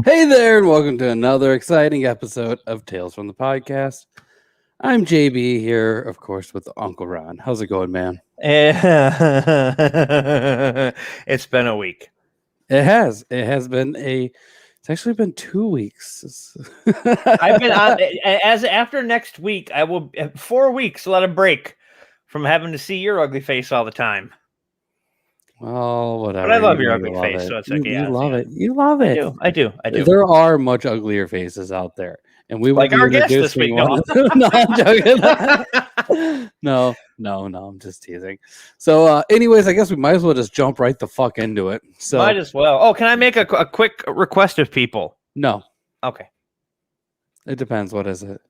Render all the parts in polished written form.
Hey there, and welcome to another exciting episode of Tales from the Podcast. I'm JB here, of course, with Uncle Ron. How's it going, man? It's been a week. It has. It's actually been 2 weeks. I've been on as after next week. I will 4 weeks. Let a break from having to see your ugly face all the time. Well, whatever. But I love your ugly face, so it's okay. You love it. You love it. I do. There are much uglier faces out there, and we will Like be our guest this introducing week. one. No, I'm joking. No, I'm just teasing. So, anyways, I guess we might as well just jump right the fuck into it. So, might as well. Oh, can I make a quick request of people? No. Okay. It depends. What is it?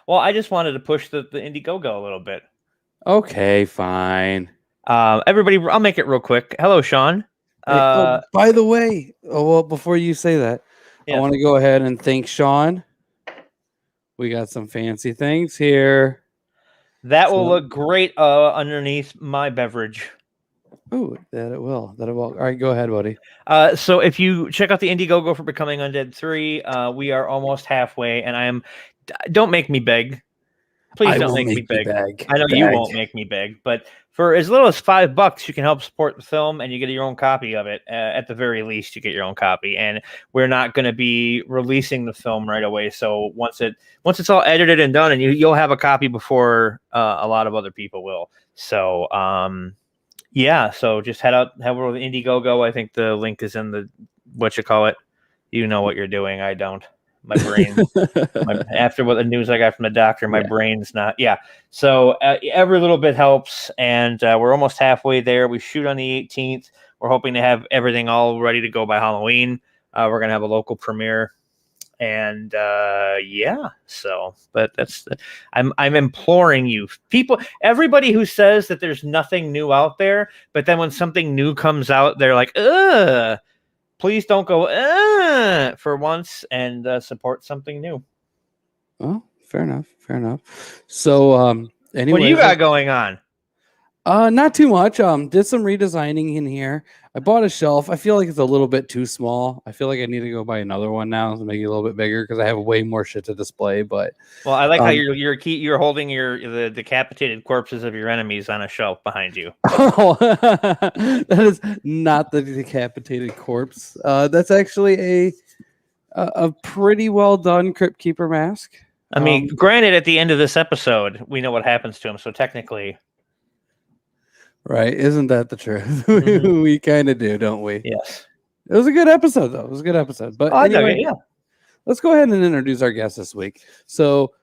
Well, I just wanted to push the Indiegogo a little bit. Okay, fine. Everybody, I'll make it real quick. Hello, Sean. By the way, before you say that, I want to go ahead and thank Sean. We got some fancy things here. That will look great underneath my beverage. Oh, that it will. All right, go ahead, buddy. So if you check out the Indiegogo for Becoming Undead 3, we are almost halfway, and don't make me beg. Please don't make me beg. I know you won't make me beg, but for as little as $5, you can help support the film, and you get your own copy of it. At the very least, you get your own copy, and we're not going to be releasing the film right away. So once it's all edited and done, and you'll have a copy before a lot of other people will. So yeah, so just head over to Indiegogo. I think the link is in the whatchamacallit. You know what you're doing. I don't. My brain, after what the news I got from the doctor, my brain's not. Yeah. So every little bit helps, and we're almost halfway there. We shoot on the 18th. We're hoping to have everything all ready to go by Halloween. We're gonna have a local premiere, and yeah. So, but I'm imploring you, people, everybody who says that there's nothing new out there, but then when something new comes out, they're like, ugh. Please don't go for once and support something new. Oh, fair enough. So, anyway, what do you got going on? Not too much. Did some redesigning in here. I bought a shelf. I feel like it's a little bit too small. I feel like I need to go buy another one now to make it a little bit bigger because I have way more shit to display. But well, I like how you're holding the decapitated corpses of your enemies on a shelf behind you. Oh, that is not the decapitated corpse. That's actually a pretty well done Crypt Keeper mask. I mean, granted, at the end of this episode, we know what happens to him, so technically. Right, isn't that the truth? Mm-hmm. We kind of do, don't we? Yes. It was a good episode, though. It was a good episode. But anyway, yeah. Let's go ahead and introduce our guest this week. So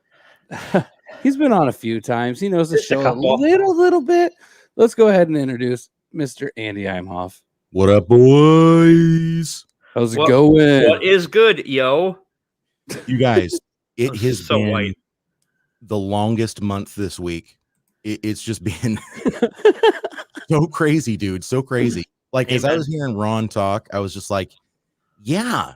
he's been on a few times. He knows the show a little bit. Let's go ahead and introduce Mr. Andy Imhof. What up, boys? How's it going? What is good, yo? You guys, it has so been white. The longest month this week. It's just been so crazy, dude. So crazy. Like, as I was hearing Ron talk, I was just like, yeah,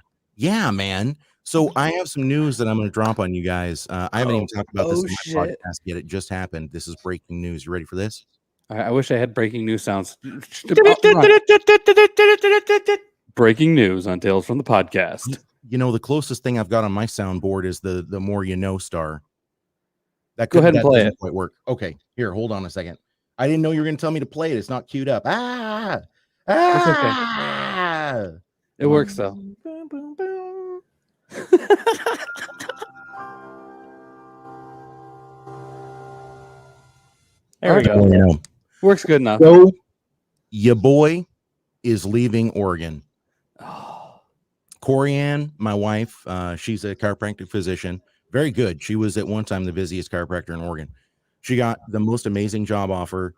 man. So I have some news that I'm going to drop on you guys. I haven't even talked about this in my podcast yet. It just happened. This is breaking news. You ready for this? I wish I had breaking news sounds. Breaking news on Tales from the Podcast. You know, the closest thing I've got on my soundboard is the More You Know star. Go ahead and play it. Quite work. Okay, here, hold on a second. I didn't know you were going to tell me to play it. It's not queued up. It's okay. It works though. There we go. Works good enough. So, your boy is leaving Oregon. Corianne, my wife, she's a chiropractic physician. Very good. She was at one time the busiest chiropractor in Oregon. She got the most amazing job offer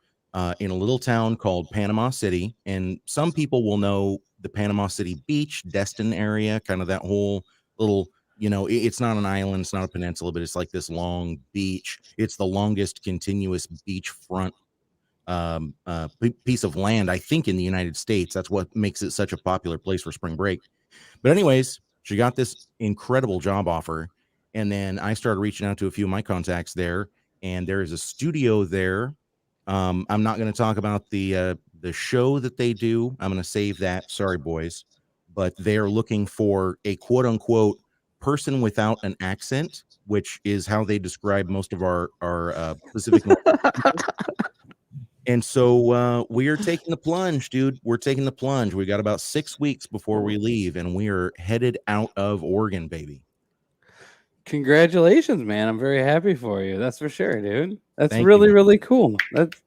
in a little town called Panama City. And some people will know the Panama City Beach, Destin area, kind of that whole little, it's not an island, it's not a peninsula, but it's like this long beach. It's the longest continuous beachfront piece of land, I think, in the United States. That's what makes it such a popular place for spring break. But anyways, she got this incredible job offer. And then I started reaching out to a few of my contacts there, and there is a studio there. I'm not going to talk about the show that they do. I'm going to save that. Sorry, boys. but they're looking for a quote unquote person without an accent, which is how they describe most of our Pacific Northwest people. And so we are taking the plunge, dude. We're taking the plunge. We got about 6 weeks before we leave, and we are headed out of Oregon, baby. Congratulations, man. I'm very happy for you. That's for sure, dude. That's Thank really, you, really cool. That's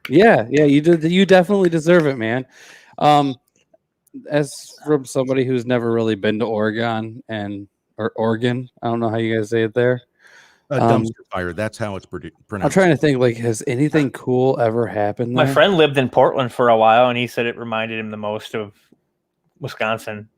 yeah, you did. You definitely deserve it, man. As from somebody who's never really been to Oregon or Oregon, I don't know how you guys say it there. Dumpster fire. That's how it's pronounced. I'm trying to think, like, has anything cool ever happened there? My friend lived in Portland for a while, and he said it reminded him the most of Wisconsin.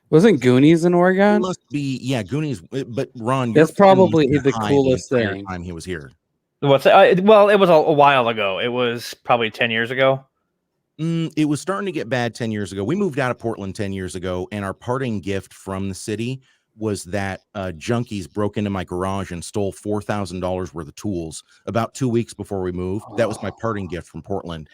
Wasn't Goonies in Oregon? It must be, yeah, Goonies. But Ron, that's probably the coolest thing. Time he was here. What's well, it was a while ago. It was probably 10 years ago. It was starting to get bad 10 years ago. We moved out of Portland 10 years ago, and our parting gift from the city was that junkies broke into my garage and stole $4,000 worth of tools about 2 weeks before we moved. That was my parting gift from Portland.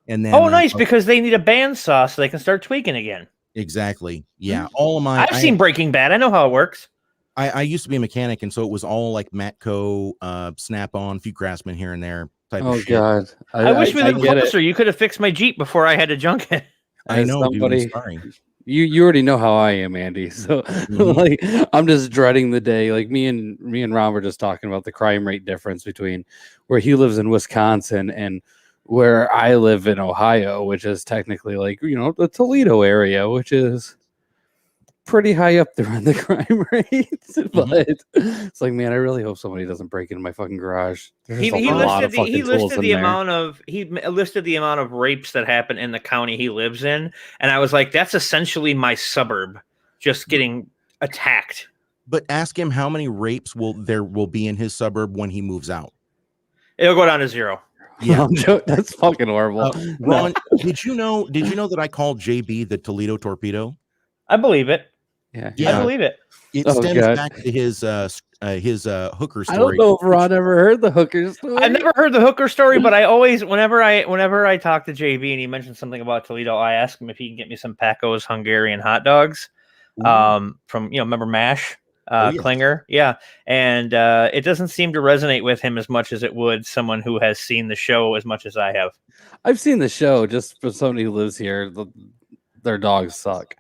And then nice, because they need a bandsaw so they can start tweaking again. Exactly. Yeah. All of my I've seen Breaking Bad. I know how it works. I used to be a mechanic, and so it was all like Matco, Snap-on, a few Craftsman here and there type of shit. God. I wish we lived closer. You could have fixed my Jeep before I had to junk it. I know, somebody, dude, I'm sorry. You already know how I am, Andy. So like I'm just dreading the day. Like me and Ron were just talking about the crime rate difference between where he lives in Wisconsin and where I live in Ohio, which is technically like, the Toledo area, which is pretty high up there on the crime rates. But it's like, man, I really hope somebody doesn't break into my fucking garage. He listed the amount of rapes that happen in the county he lives in, and I was like, that's essentially my suburb just getting attacked. But ask him how many rapes there will be in his suburb when he moves out. It'll go down to 0. Yeah, that's fucking horrible. Ron, did you know that I called JB the Toledo Torpedo? I believe it. Yeah, I believe it. It stems back to his hooker story. I don't know if Ron ever heard the hooker story. I've never heard the hooker story, but I always, whenever I talk to JB and he mentions something about Toledo, I ask him if he can get me some Paco's Hungarian hot dogs. From remember MASH? Klinger, yeah, and it doesn't seem to resonate with him as much as it would someone who has seen the show as much as I have. I've seen the show. Just for somebody who lives here, their dogs suck.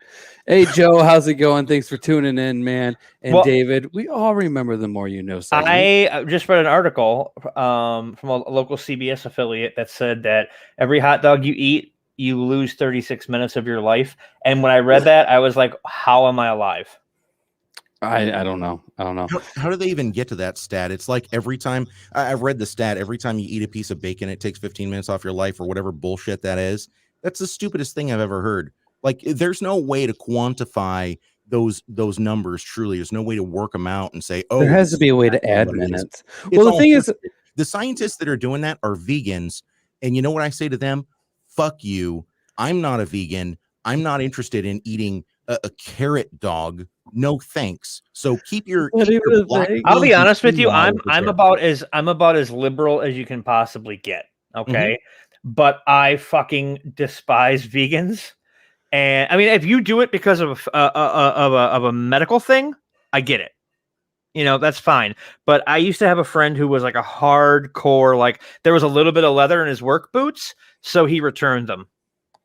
Hey Joe, how's it going? Thanks for tuning in, man. And David, we all remember the more you know segment. I just read an article from a local CBS affiliate that said that every hot dog you eat, you lose 36 minutes of your life. And when I read that, I was like, how am I alive? I don't know. How do they even get to that stat? It's like every time I've read the stat, every time you eat a piece of bacon, it takes 15 minutes off your life or whatever bullshit that is. That's the stupidest thing I've ever heard. Like, there's no way to quantify those numbers. Truly, there's no way to work them out and say, oh, there has to be a way to add minutes. Well, the thing is, the scientists that are doing that are vegans. And you know what I say to them? Fuck you. I'm not a vegan. I'm not interested in eating a carrot dog. No thanks. So keep your black. I'll be honest with you. I'm about as liberal as you can possibly get. Okay. But I fucking despise vegans. And I mean, if you do it because of a medical thing, I get it. That's fine. But I used to have a friend who was like a hardcore, like there was a little bit of leather in his work boots, so he returned them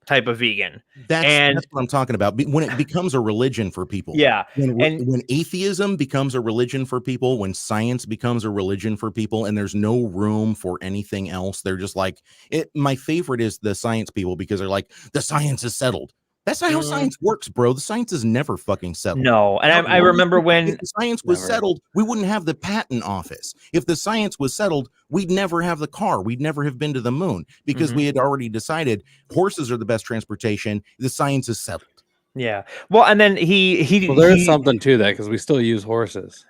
type of vegan. That's what I'm talking about. When it becomes a religion for people. Yeah. When atheism becomes a religion for people, when science becomes a religion for people, and there's no room for anything else, they're just like it. My favorite is the science people, because they're like, the science is settled. That's not how science works, bro. The science is never fucking settled. No, and I remember when if the science was settled, we wouldn't have the patent office. If the science was settled, we'd never have the car. We'd never have been to the moon, because we had already decided horses are the best transportation. The science is settled. Yeah. Well, and then there's something to that, because we still use horses.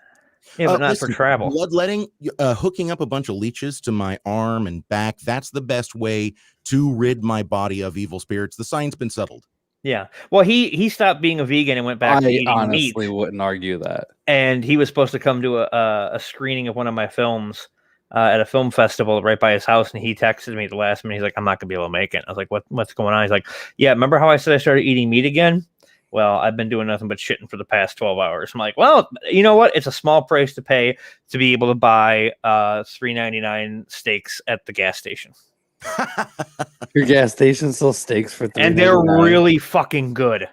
Yeah, but not for travel. Bloodletting, hooking up a bunch of leeches to my arm and back, that's the best way to rid my body of evil spirits. The science been settled. Yeah. Well, he stopped being a vegan and went back to eating meat. I honestly wouldn't argue that. And he was supposed to come to a screening of one of my films at a film festival right by his house, and he texted me at the last minute. He's like, "I'm not gonna be able to make it." I was like, "What's going on?" He's like, "Yeah, remember how I said I started eating meat again? Well, I've been doing nothing but shitting for the past 12 hours." I'm like, "Well, you know what? It's a small price to pay to be able to buy $3.99 steaks at the gas station." Your gas station sells steaks for $3.99, and they're really fucking good.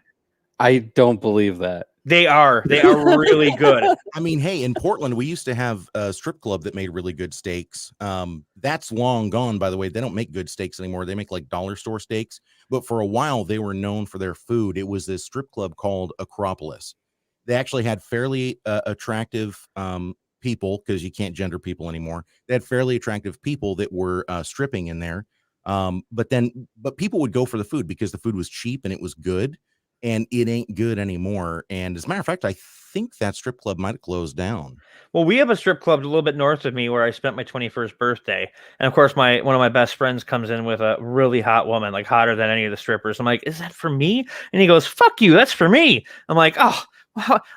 I don't believe that. They are really good. I mean, hey, in Portland, we used to have a strip club that made really good steaks. That's long gone, by the way. They don't make good steaks anymore. They make like dollar store steaks. But for a while, they were known for their food. It was this strip club called Acropolis. They actually had fairly attractive people, because you can't gender people anymore. They had fairly attractive people that were stripping in there. But people would go for the food because the food was cheap and it was good. And it ain't good anymore. And as a matter of fact, I think that strip club might have closed down. Well, we have a strip club a little bit north of me where I spent my 21st birthday. And of course, one of my best friends comes in with a really hot woman, like hotter than any of the strippers. I'm like, "Is that for me?" And he goes, "Fuck you, that's for me." I'm like, "Oh,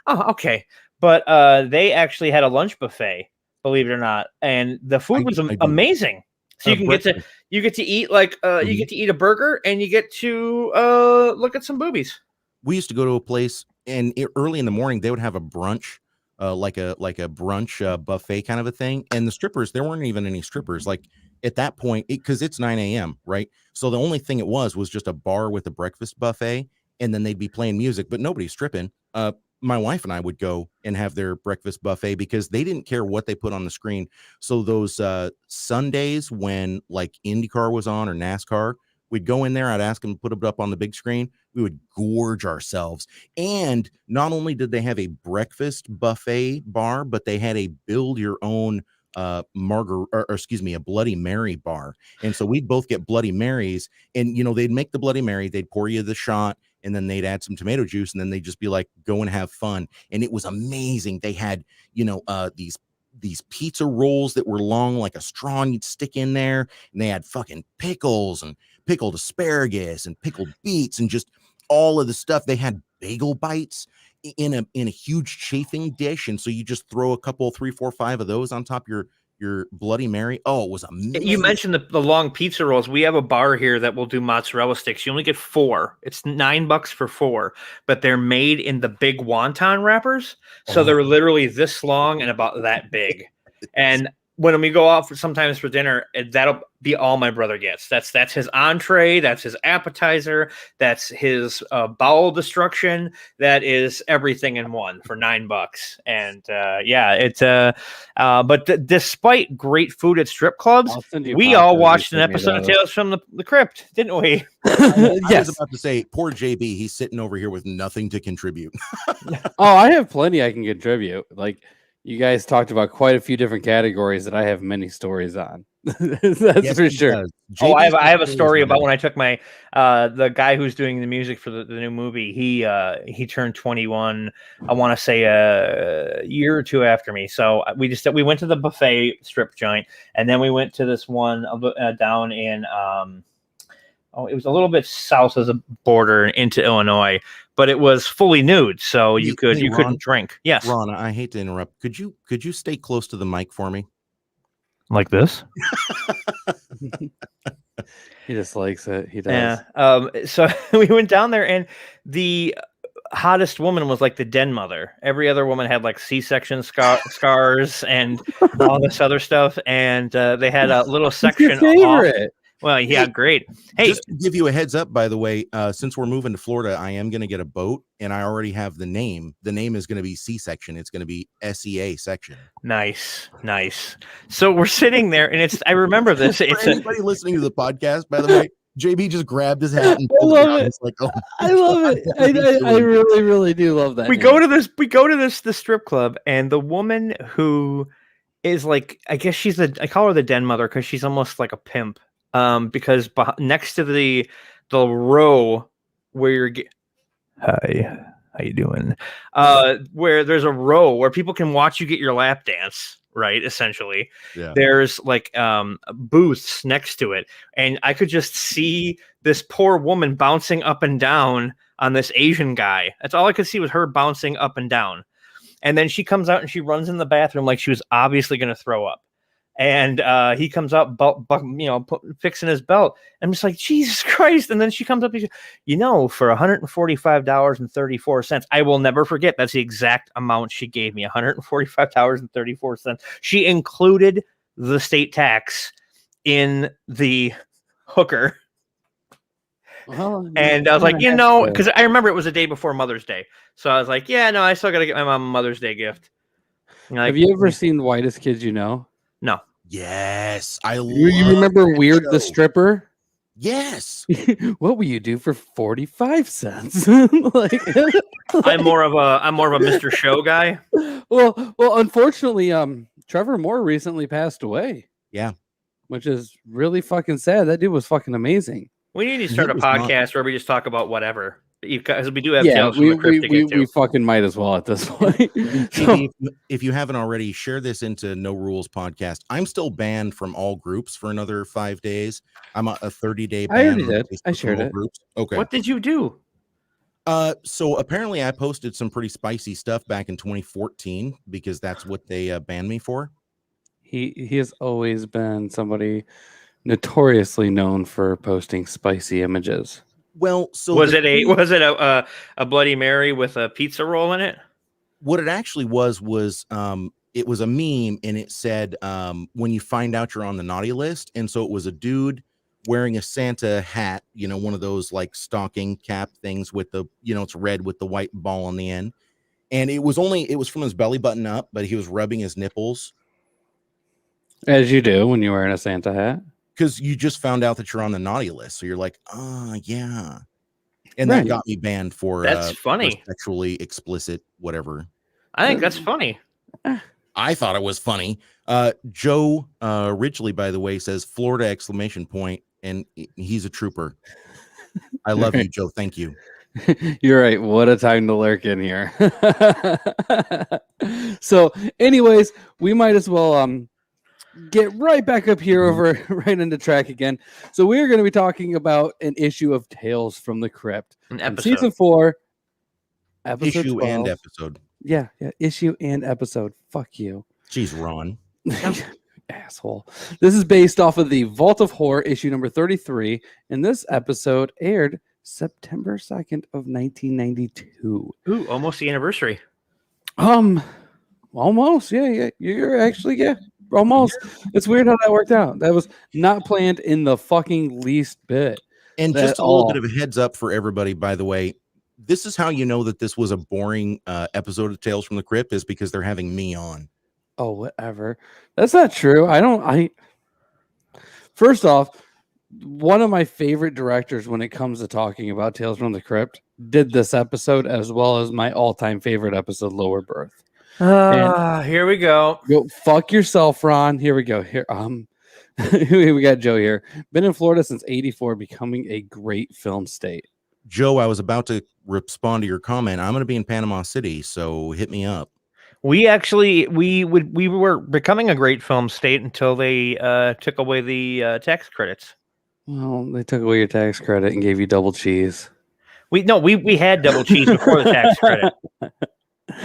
okay." But they actually had a lunch buffet, believe it or not. And the food was amazing. So you get to eat like you get to eat a burger and you get to look at some boobies. We used to go to a place, and early in the morning they would have a brunch, like a brunch buffet kind of a thing. And the strippers, there weren't even any strippers. Like at that point, because it's 9 a.m., right? So the only thing it was just a bar with a breakfast buffet, and then they'd be playing music, but nobody's stripping. My wife and I would go and have their breakfast buffet because they didn't care what they put on the screen. So those Sundays when like IndyCar was on or NASCAR, we'd go in there. I'd ask them to put it up on the big screen. We would gorge ourselves. And not only did they have a breakfast buffet bar, but they had a build your own a Bloody Mary bar. And so we'd both get Bloody Marys, and they'd make the Bloody Mary, they'd pour you the shot, and then they'd add some tomato juice, and then they'd just be like, "Go and have fun." And it was amazing. They had these pizza rolls that were long like a straw, and you'd stick in there, and they had fucking pickles and pickled asparagus and pickled beets and just all of the stuff. They had bagel bites in a huge chafing dish, and so you just throw a couple, 3, 4, 5 of those on top of your Bloody Mary. Oh, it was amazing. You mentioned the long pizza rolls. We have a bar here that will do mozzarella sticks. You only get 4. It's $9 for 4, but they're made in the big wonton wrappers, so they're literally this long and about that big. And when we go out sometimes for dinner, that'll be all my brother gets. That's his entree. That's his appetizer. That's his bowel destruction. That is everything in one for $9. And but despite great food at strip clubs, we all watched an episode of Tales from the Crypt, didn't we? Yes. I was about to say, poor JB. He's sitting over here with nothing to contribute. I have plenty I can contribute. Like, you guys talked about quite a few different categories that I have many stories on. That's for sure. I have a story about when I took my the guy who's doing the music for the new movie. He turned 21. I want to say a year or two after me. So we went to the buffet strip joint, and then we went to this one down in it was a little bit south of the border into Illinois, but it was fully nude, so you couldn't drink. Yes, Ron, I hate to interrupt. Could you stay close to the mic for me? Like this? He just likes it. He does. Yeah. So we went down there, and the hottest woman was like the den mother. Every other woman had like C-section scars and all this other stuff, and they had a little section. Favorite. Well, yeah, great. Hey, just to give you a heads up, by the way, since we're moving to Florida, I am going to get a boat, and I already have the name. The name is going to be C-section. It's going to be SEA section. Nice. So we're sitting there, and I remember this. For anybody listening to the podcast, by the way, JB just grabbed his hat and I love it. Like, oh, I love it. I really, really do love that. We go to the strip club, and the woman who is like, I guess I call her the den mother because she's almost like a pimp. Because next to the row where you're hi, how you doing? Where there's a row where people can watch you get your lap dance, right? Essentially, there's like booths next to it, and I could just see this poor woman bouncing up and down on this Asian guy. That's all I could see was her bouncing up and down, and then she comes out and she runs in the bathroom like she was obviously going to throw up. And he comes up, fixing his belt. I'm just like, Jesus Christ. And then she comes up and for $145.34, I will never forget. That's the exact amount she gave me, $145.34. She included the state tax in the hooker. Well, and I was like, because I remember it was the day before Mother's Day. So I was like, yeah, no, I still got to get my mom a Mother's Day gift. Have you ever seen The Whitest Kids You Know? No. Yes, I love. You remember Weird the Stripper? Yes. What will you do for 45 cents? Like, I'm more of a Mr. Show guy. Well, unfortunately, Trevor Moore recently passed away. Yeah, which is really fucking sad. That dude was fucking amazing. We need to start a podcast where we just talk about whatever. Because we do have tales we, from the Crypt to get to. We fucking might as well at this point. If you haven't already, share this into No Rules podcast. I'm still banned from all groups for another 5 days. I'm a 30-day ban. I already did. I shared it. Groups. Okay. What did you do? So apparently I posted some pretty spicy stuff back in 2014 because that's what they banned me for. He has always been somebody notoriously known for posting spicy images. Well, so was it a Bloody Mary with a pizza roll in it? What it actually was it was a meme, and it said when you find out you're on the naughty list, and so it was a dude wearing a Santa hat, one of those like stocking cap things with the it's red with the white ball on the end, and it was from his belly button up, but he was rubbing his nipples, as you do when you're wearing a Santa hat. Because you just found out that you're on the naughty list. So you're like, yeah. And that got me banned for that's funny. For sexually explicit, whatever. I think that's funny. I thought it was funny. Joe Ridgely, by the way, says Florida ! And he's a trooper. I love you, Joe. Thank you. You're right. What a time to lurk in here. So anyways, we might as well get right back up here over right into track again. So we're going to be talking about an issue of Tales from the Crypt, season 4, episode issue 12. And episode. Yeah, issue and episode. Fuck you. Jeez, Ron. Asshole. This is based off of the Vault of Horror issue number 33, and this episode aired September 2nd of 1992. Ooh, almost the anniversary. Almost. Yeah. You're actually almost. It's weird how that worked out. That was not planned in the fucking least bit. And just a little bit of a heads up for everybody, by the way, this is how you know that this was a boring episode of Tales from the Crypt, is because they're having me on. Oh, whatever. That's not true. First off, one of my favorite directors when it comes to talking about Tales from the Crypt did this episode, as well as my all-time favorite episode, Lower Berth. Here we go. Go fuck yourself, Ron. Here we go. Here, we got Joe here. Been in Florida since '84, becoming a great film state. Joe, I was about to respond to your comment. I'm going to be in Panama City, so hit me up. We were becoming a great film state until they took away the tax credits. Well, they took away your tax credit and gave you double cheese. We had double cheese before the tax credit.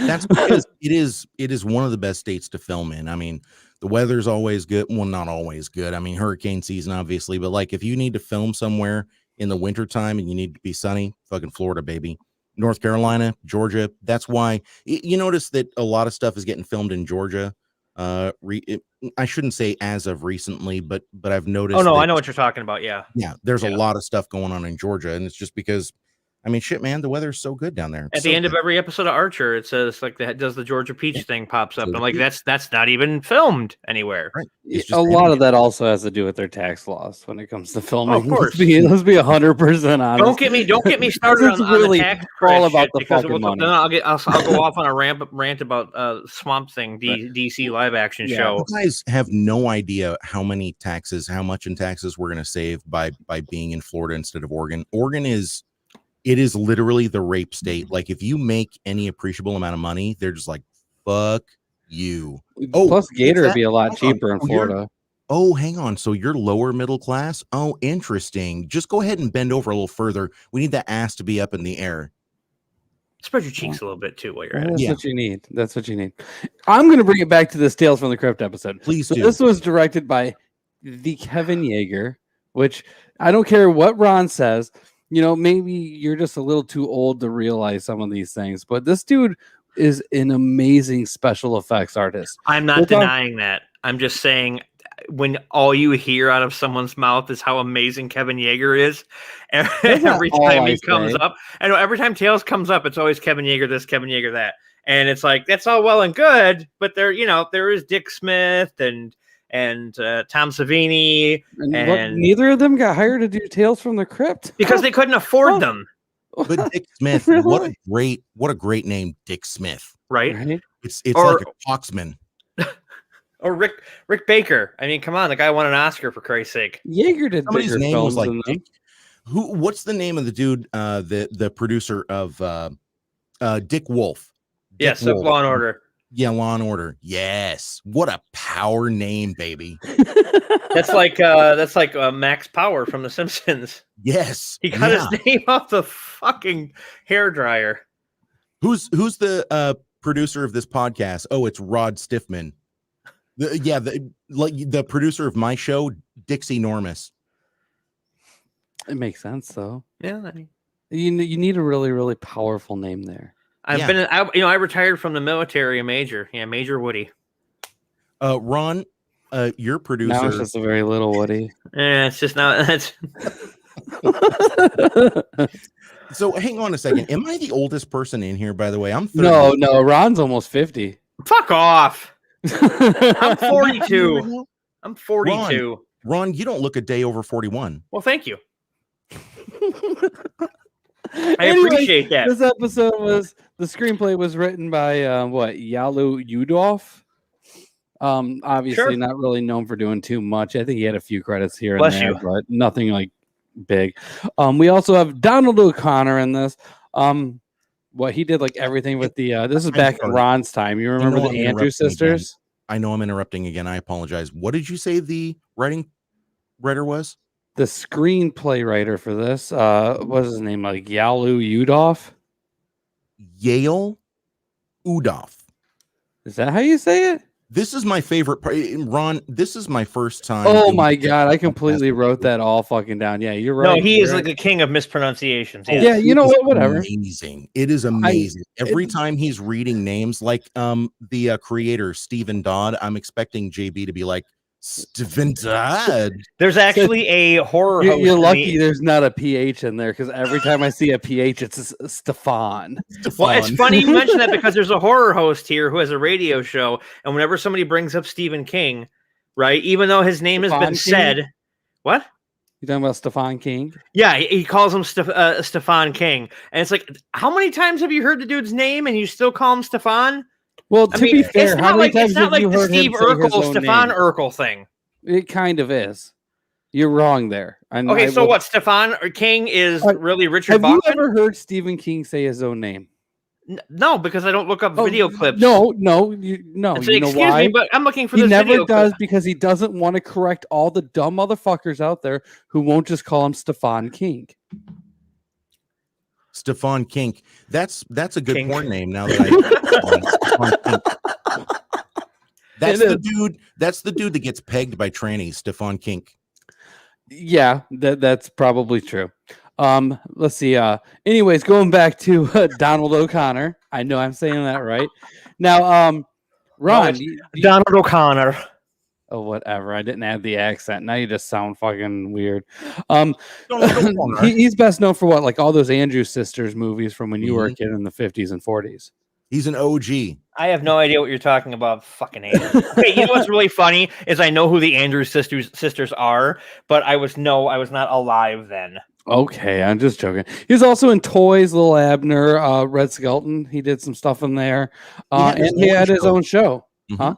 That's because it is one of the best states to film in. I mean, the weather's always good. Well, not always good. I mean, hurricane season, obviously, but like if you need to film somewhere in the wintertime and you need to be sunny, fucking Florida, baby. North Carolina, Georgia. That's why you notice that a lot of stuff is getting filmed in Georgia. I shouldn't say as of recently, but I've noticed. Oh no, I know what you're talking about. Yeah. There's a lot of stuff going on in Georgia, and it's just because, I mean, shit, man, the weather's so good down there. At the end of every episode of Archer, it says like does the Georgia peach thing pops up, and like that's not even filmed anywhere. Right. A lot of that also has to do with their tax laws when it comes to filming. Of course. Let's be 100% honest. Don't get me started on really the tax all about the because fucking money. Then I'll go off on a rant about Swamp Thing, DC live action show. You guys have no idea how much in taxes we're going to save by being in Florida instead of Oregon. It is literally the rape state. Like if you make any appreciable amount of money, they're just like, fuck you. Plus Gator would be a lot cheaper in Florida. Hang on. So you're lower middle class? Oh, interesting. Just go ahead and bend over a little further. We need that ass to be up in the air. Spread your cheeks a little bit too while you're at it. That's what you need. That's what you need. I'm going to bring it back to this Tales from the Crypt episode. Please do. This was directed by the Kevin Yeager, which I don't care what Ron says. You know, maybe you're just a little too old to realize some of these things, but this dude is an amazing special effects artist. I'm not denying that. I'm just saying, when all you hear out of someone's mouth is how amazing Kevin Yeager is, every time he comes up, I know every time Tales comes up, it's always Kevin Yeager this, Kevin Yeager that, and it's like that's all well and good, but there is Dick Smith and Tom Savini, and neither of them got hired to do Tales from the Crypt because they couldn't afford them. But Dick Smith, what a great name, Dick Smith, right? It's like a Foxman. Or Rick Baker. I mean, come on, the guy won an Oscar for Christ's sake. Yeager did. Somebody's name was like Dick. What's the name of the dude? The producer of Dick Wolf. Yes, of Law and Order. Yeah, Law and Order. Yes, what a power name, baby. That's like Max Power from The Simpsons. Yes, he got his name off the fucking hairdryer. Who's the producer of this podcast? Oh, it's Rod Stiffman. The producer of my show, Dixie Normus. It makes sense, though. Yeah, you need a really, really powerful name there. I retired from the military, a major. Yeah, Major Woody. Ron, your producer. Now it's just a very little Woody. Yeah, it's just not. That's. So hang on a second. Am I the oldest person in here? By the way, I'm 30. No. Ron's almost 50. Fuck off. I'm 42. I'm 42. Ron, you don't look a day over 41. Well, thank you. I appreciate that. This episode the screenplay was written by Yalu Udolf. Obviously not really known for doing too much. I think he had a few credits here and there, but nothing like big. We also have Donald O'Connor in this. He did like everything with the this is back in Ron's time. You remember the Andrew sisters? I know I'm interrupting again. I apologize. What did you say the writer was? The screenplay writer for this, what is his name? Like Yalu Udolf? Yale Udolf. Is that how you say it? This is my favorite part. Ron, this is my first time. Oh my God. I completely wrote that all fucking down. Yeah, you're right. No, he is like the king of mispronunciations. Yeah, you know what? Whatever. Amazing. It is amazing. Every time he's reading names like the creator, Stephen Dodd, I'm expecting JB to be like, Stephen Dodd. There's actually a horror host. You're lucky there's not a PH in there, because every time I see a PH, it's Stefan. Well, it's funny you mention that, because there's a horror host here who has a radio show, and whenever somebody brings up Stephen King, right, even though his name has been said, what? You talking about Stephen King? Yeah, he calls him Stephen King, and it's like, how many times have you heard the dude's name and you still call him Stefan? Well, to be fair, it's not like the Steve Urkel, Stefan Urkel thing. It kind of is. You're wrong there. What? Stephen King is really Richard Bachman? Have you ever heard Stephen King say his own name? No, because I don't look up video clips. No. You know excuse why? me, but I'm looking for this video. He never does clip. Because he doesn't want to correct all the dumb motherfuckers out there who won't just call him Stephen King. Stephen King. That's a good porn name now that That's the dude. That's the dude that gets pegged by trannies, Stephen King. Yeah, that's probably true. Let's see. Anyways, going back to Donald O'Connor. I know I'm saying that right. Now, Ron, Donald O'Connor. Oh, whatever. I didn't add the accent. Now you just sound fucking weird. He's best known for what? Like all those Andrew Sisters movies from when you were a kid in the 50s and 40s. He's an OG. I have no idea what you're talking about. Fucking Andrew. Okay, you know what's really funny is I know who the Andrew sisters are, but I was not alive then. Okay, I'm just joking. He's also in Toys, Little Abner, Red Skelton. He did some stuff in there. And he had his own show. Mm-hmm. Huh?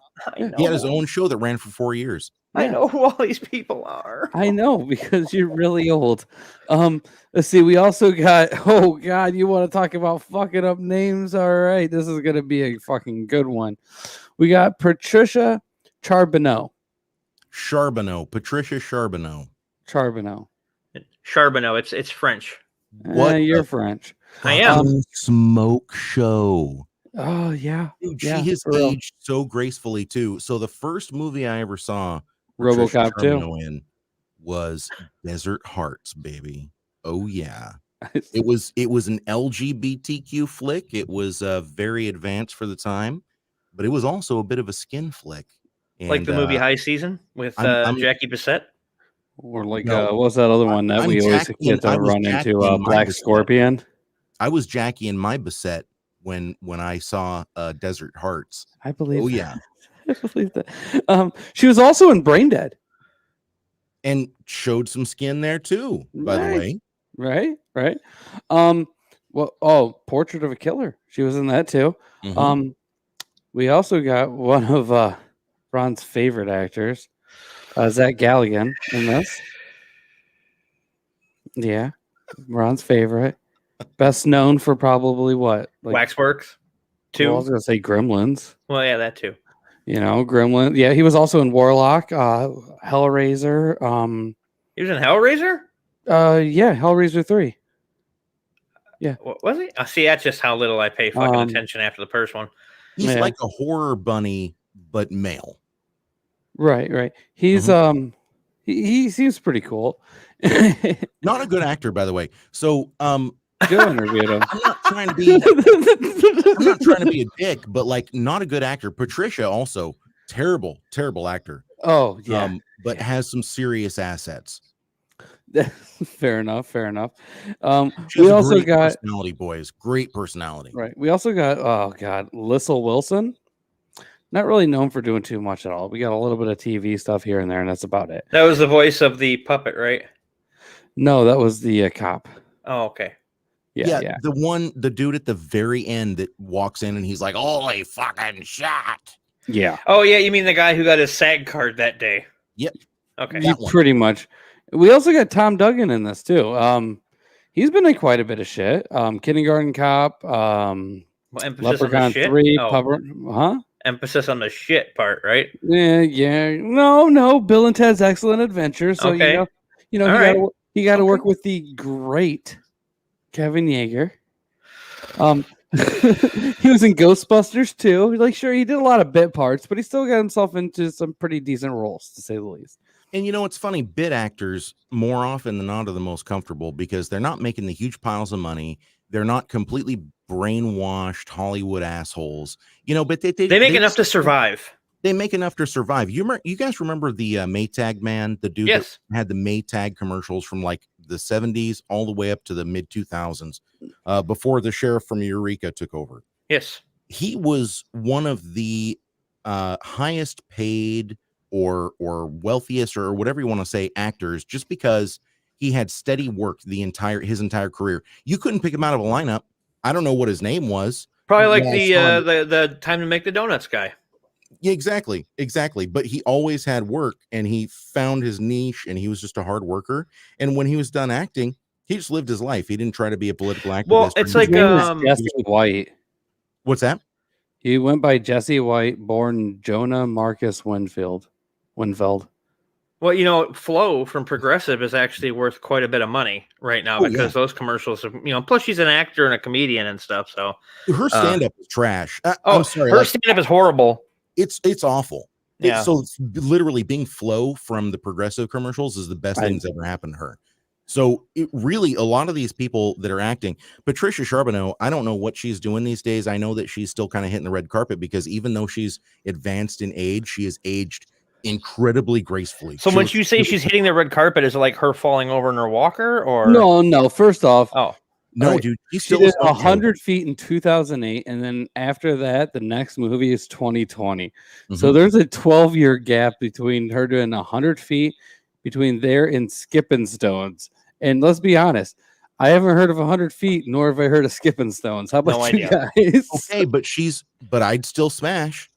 He had his own show that ran for 4 years. I know who all these people are. I know, because you're really old. Let's see. We also got, oh God, you want to talk about fucking up names? All right. This is going to be a fucking good one. We got Patricia Charbonneau. Patricia Charbonneau. Charbonneau. It's French. What? You're French. I am. Smoke Show. Oh yeah, dude, she has aged so gracefully too. So the first movie I ever saw RoboCop 2 in was Desert Hearts, baby. Oh yeah. It was an LGBTQ flick. It was very advanced for the time, but it was also a bit of a skin flick. And, like the movie High Season with Jackie Bissett. Or like what was that other one that we always get to run into? Black Scorpion. I was Jackie and my Bissett when I saw Desert Hearts. I believe. Oh yeah, I believe that. She was also in Brain Dead, and showed some skin there too. By the way, right. Portrait of a Killer. She was in that too. We also got one of Ron's favorite actors, Zach Galligan, in this. Yeah, Ron's favorite. Best known for probably what? Like, Waxworks 2. Well, I was going to say Gremlins. Well, yeah, that too. You know, Gremlins. Yeah, he was also in Warlock, Hellraiser. He was in Hellraiser? Yeah, Hellraiser 3. Yeah. Was he? See, that's just how little I pay fucking attention after the first one. He's like a horror bunny, but male. Right. He's he seems pretty cool. Not a good actor, by the way. So Joe interviewed him. I'm not trying to be a dick, but like not a good actor. Patricia also terrible actor. Oh yeah. But has some serious assets. Fair enough. We also got personality, boys. Great personality. Right. We also got Lissel Wilson. Not really known for doing too much at all. We got a little bit of TV stuff here and there, and that's about it. That was the voice of the puppet, right? No, that was the cop. Oh, okay. Yeah. The dude at the very end that walks in and he's like, "Holy fucking shit!" Yeah. Oh yeah, you mean the guy who got his SAG card that day? Yep. Okay. Pretty much. We also got Tom Duggan in this too. He's been in quite a bit of shit. Kindergarten Cop. Leprechaun 3. Emphasis on the shit part, right? Yeah. No. Bill and Ted's Excellent Adventure. So okay. He got to work with the great Kevin Yeager. He was in Ghostbusters too. Like, sure, he did a lot of bit parts, but he still got himself into some pretty decent roles, to say the least. And you know, it's funny, bit actors more often than not are the most comfortable because they're not making the huge piles of money. They're not completely brainwashed Hollywood assholes, you know, but they make enough to survive. They make enough to survive. You guys remember the Maytag man, the dude that had the Maytag commercials from like the 70s all the way up to the mid 2000s, before the sheriff from Eureka took over. Yes. He was one of the highest paid or wealthiest or whatever you want to say actors, just because he had steady work his entire career. You couldn't pick him out of a lineup. I don't know what his name was. Probably like the Time to Make the Donuts guy. Yeah, exactly. But he always had work and he found his niche and he was just a hard worker. And when he was done acting, he just lived his life. He didn't try to be a political activist. Well, it's like Jesse White. What's that? He went by Jesse White, born Jonah Marcus Winfield. Well, you know, Flo from Progressive is actually worth quite a bit of money right now because those commercials have, plus she's an actor and a comedian and stuff. So her stand-up is trash. I'm sorry. Her stand-up is horrible. It's awful. Yeah. So literally being Flo from the Progressive commercials is the best thing that's ever happened to her. So it really, a lot of these people that are acting, Patricia Charbonneau, I don't know what she's doing these days. I know that she's still kind of hitting the red carpet because even though she's advanced in age, she has aged incredibly gracefully. So when you say she's hitting the red carpet, is it like her falling over in her walker or no? First off, dude, she did 100 feet in 2008, and then after that, the next movie is 2020. Mm-hmm. So there's a 12-year gap between her doing 100 feet between there and Skipping Stones. And let's be honest, I haven't heard of 100 feet, nor have I heard of Skipping Stones. How about you guys? Okay, but I'd still smash.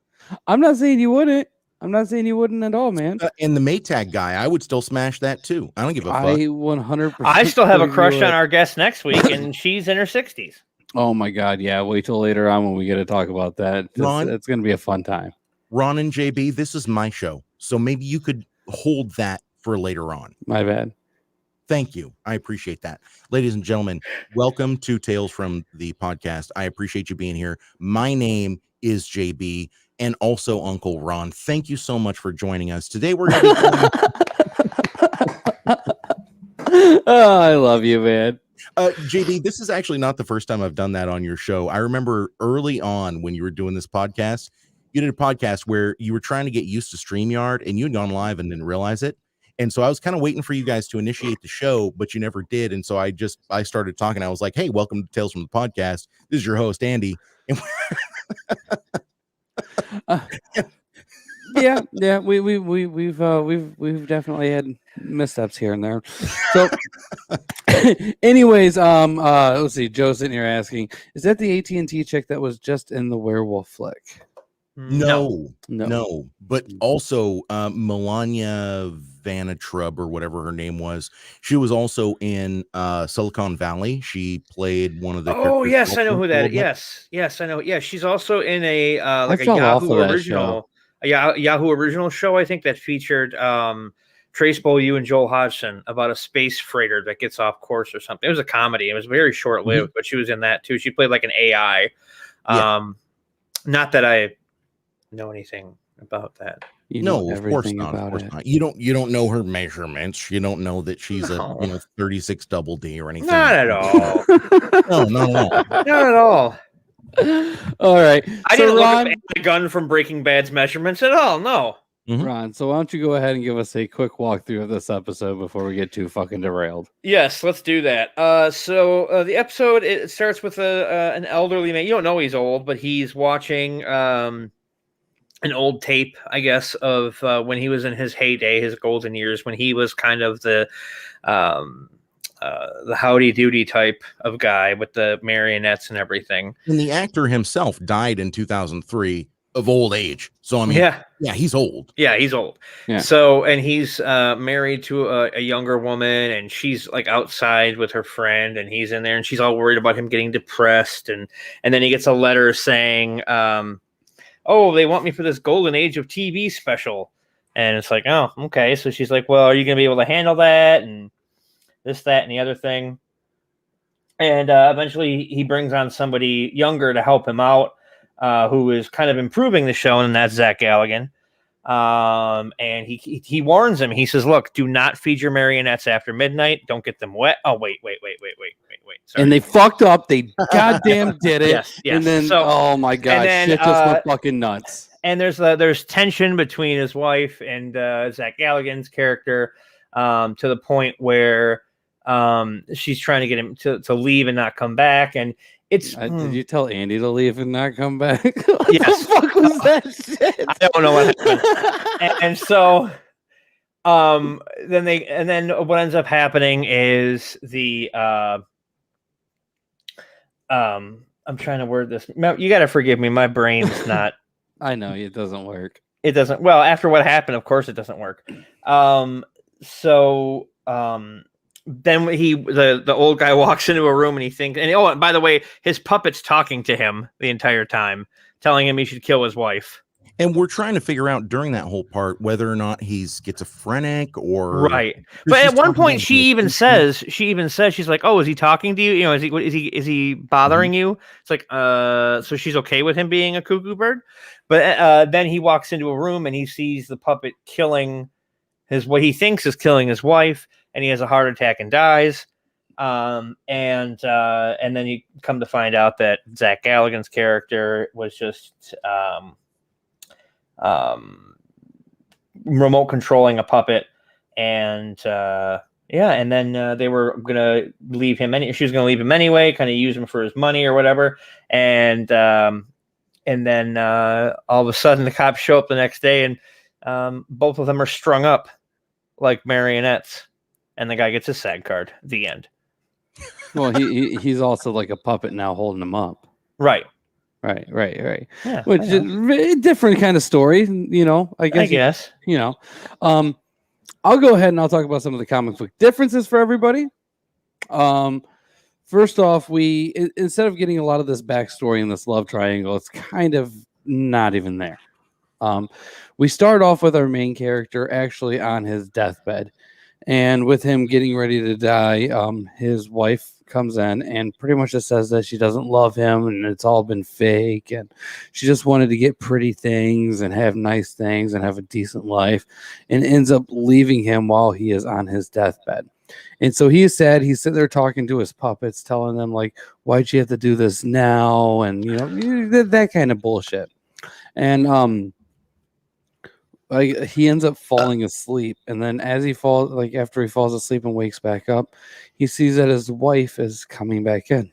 I'm not saying you wouldn't. I'm not saying you wouldn't at all, man. And the Maytag guy, I would still smash that too. I don't give a fuck. 100%. I still have a crush on our guest next week, and she's in her 60s. Oh my God, yeah. Wait till later on when we get to talk about that. It's going to be a fun time. Ron and JB, this is my show, so maybe you could hold that for later on. My bad. Thank you. I appreciate that. Ladies and gentlemen, welcome to Tales from the Podcast. I appreciate you being here. My name is JB and also Uncle Ron. Thank you so much for joining us. Today we're going to be Oh, I love you, man. JB, this is actually not the first time I've done that on your show. I remember early on when you were doing this podcast, you did a podcast where you were trying to get used to StreamYard and you had gone live and didn't realize it. And so I was kind of waiting for you guys to initiate the show, but you never did. And so I started talking. I was like, hey, welcome to Tales from the Podcast. This is your host, Andy. And yeah, we've definitely had missteps here and there. So anyways, let's see. Joe's sitting here asking, is that the AT&T chick that was just in the werewolf flick? No. But also Melania Vanatrub or whatever her name was. She was also in Silicon Valley. She played one of the. Oh yes, I know who that is. Yes, I know. Yeah, she's also in a like a Yahoo original, Yahoo original show. I think that featured Trace Beaulieu and Joel Hodgson about a space freighter that gets off course or something. It was a comedy. It was very short lived, but she was in that too. She played like an AI. Not that I know anything about that. No, of course not. Of course not. You don't know her measurements. You don't know that she's a 36 double D or anything. Not at all. No, not at all. Not at all. All right. I didn't look up the gun from Breaking Bad's measurements at all. No. Ron, so why don't you go ahead and give us a quick walkthrough of this episode before we get too fucking derailed? Yes, let's do that. So the episode, it starts with an elderly man. You don't know he's old, but he's watching an old tape, I guess, of when he was in his heyday, his golden years, when he was kind of the howdy doody type of guy with the marionettes and everything. And the actor himself died in 2003 of old age. So I mean, yeah, he's old. Yeah, he's old. Yeah. So, and he's married to a younger woman, and she's like outside with her friend, and he's in there, and she's all worried about him getting depressed, and then he gets a letter saying, oh, they want me for this golden age of TV special. And it's like, oh, okay. So she's like, well, are you going to be able to handle that? And this, that, and the other thing. And eventually he brings on somebody younger to help him out, who is kind of improving the show, and that's Zach Galligan. And he warns him. He says, look, do not feed your marionettes after midnight. Don't get them wet. Oh, wait. Sorry. And they fucked up. They goddamn did it. Yes. And then, oh my God, shit just went fucking nuts. And there's tension between his wife and Zach Galligan's character, to the point where she's trying to get him to leave and not come back. And it's did you tell Andy to leave and not come back? What the fuck was that shit? I don't know what happened. and so then what ends up happening is the I'm trying to word this. You got to forgive me. My brain's not. I know it doesn't work. It doesn't. Well, after what happened, of course, it doesn't work. Then the old guy walks into a room and he thinks, and by the way, his puppet's talking to him the entire time, telling him he should kill his wife. And we're trying to figure out during that whole part whether or not he's schizophrenic or right. But at one point, she even says, she's like, "Oh, is he talking to you? You know, is he bothering you?" It's like, so she's okay with him being a cuckoo bird. But then he walks into a room and he sees the puppet killing what he thinks is killing his wife, and he has a heart attack and dies. And then you come to find out that Zach Galligan's character was just remote controlling a puppet, and then they were gonna leave him. She was gonna leave him anyway, kind of use him for his money or whatever. And then all of a sudden, the cops show up the next day, and both of them are strung up like marionettes, and the guy gets his SAG card. The end. Well, he's also like a puppet now, holding him up. Right. Yeah, which is a different kind of story, you know. I guess. You know, I'll go ahead and I'll talk about some of the comic book differences for everybody. First off, we instead of getting a lot of this backstory and this love triangle, it's kind of not even there. We start off with our main character actually on his deathbed, And with him getting ready to die, his wife comes in and pretty much just says that she doesn't love him and it's all been fake, and she just wanted to get pretty things and have nice things and have a decent life, and ends up leaving him while he is on his deathbed. And so he's sad. He's sitting there talking to his puppets, telling them like, "Why'd you have to do this now?" And that kind of bullshit. And like he ends up falling asleep, and then as he falls, like after he falls asleep and wakes back up, he sees that his wife is coming back in,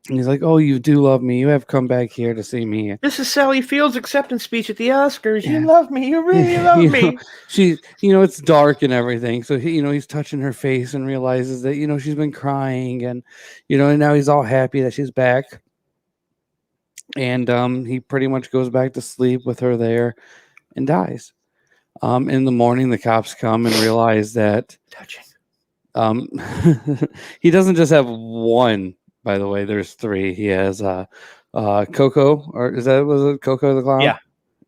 and he's like, "Oh, you do love me. You have come back here to see me." This is Sally Field's acceptance speech at the Oscars. Yeah. You love me. You really love me. She, it's dark and everything. So he's touching her face and realizes that she's been crying, and and now he's all happy that she's back. And he pretty much goes back to sleep with her there, and dies. In the morning, the cops come and realize that he doesn't just have one. By the way, there's three. He has Coco, or was it Coco the clown? Yeah.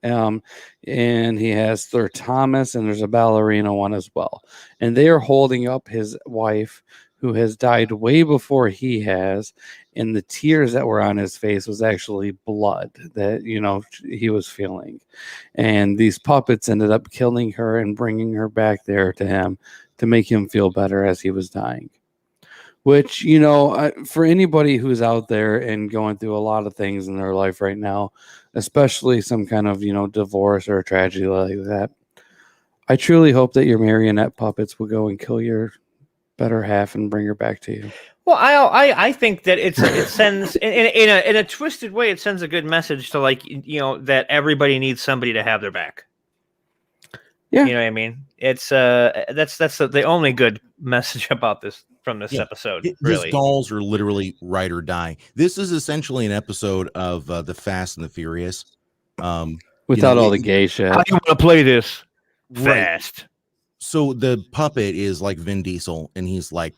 And he has Sir Thomas, and there's a ballerina one as well. And they are holding up his wife, who has died way before he has, and the tears that were on his face was actually blood that he was feeling. And these puppets ended up killing her and bringing her back there to him to make him feel better as he was dying. Which, for anybody who's out there and going through a lot of things in their life right now, especially some kind of, divorce or a tragedy like that, I truly hope that your marionette puppets will go and kill your better half and bring her back to you. Well, I think that it sends in a twisted way. It sends a good message to that everybody needs somebody to have their back. Yeah, you know what I mean. It's that's the only good message about this from this episode. Really, his dolls are literally ride or die. This is essentially an episode of the Fast and the Furious, without all the gay shit. How do you want to play this fast? Right. So the puppet is like Vin Diesel, and he's like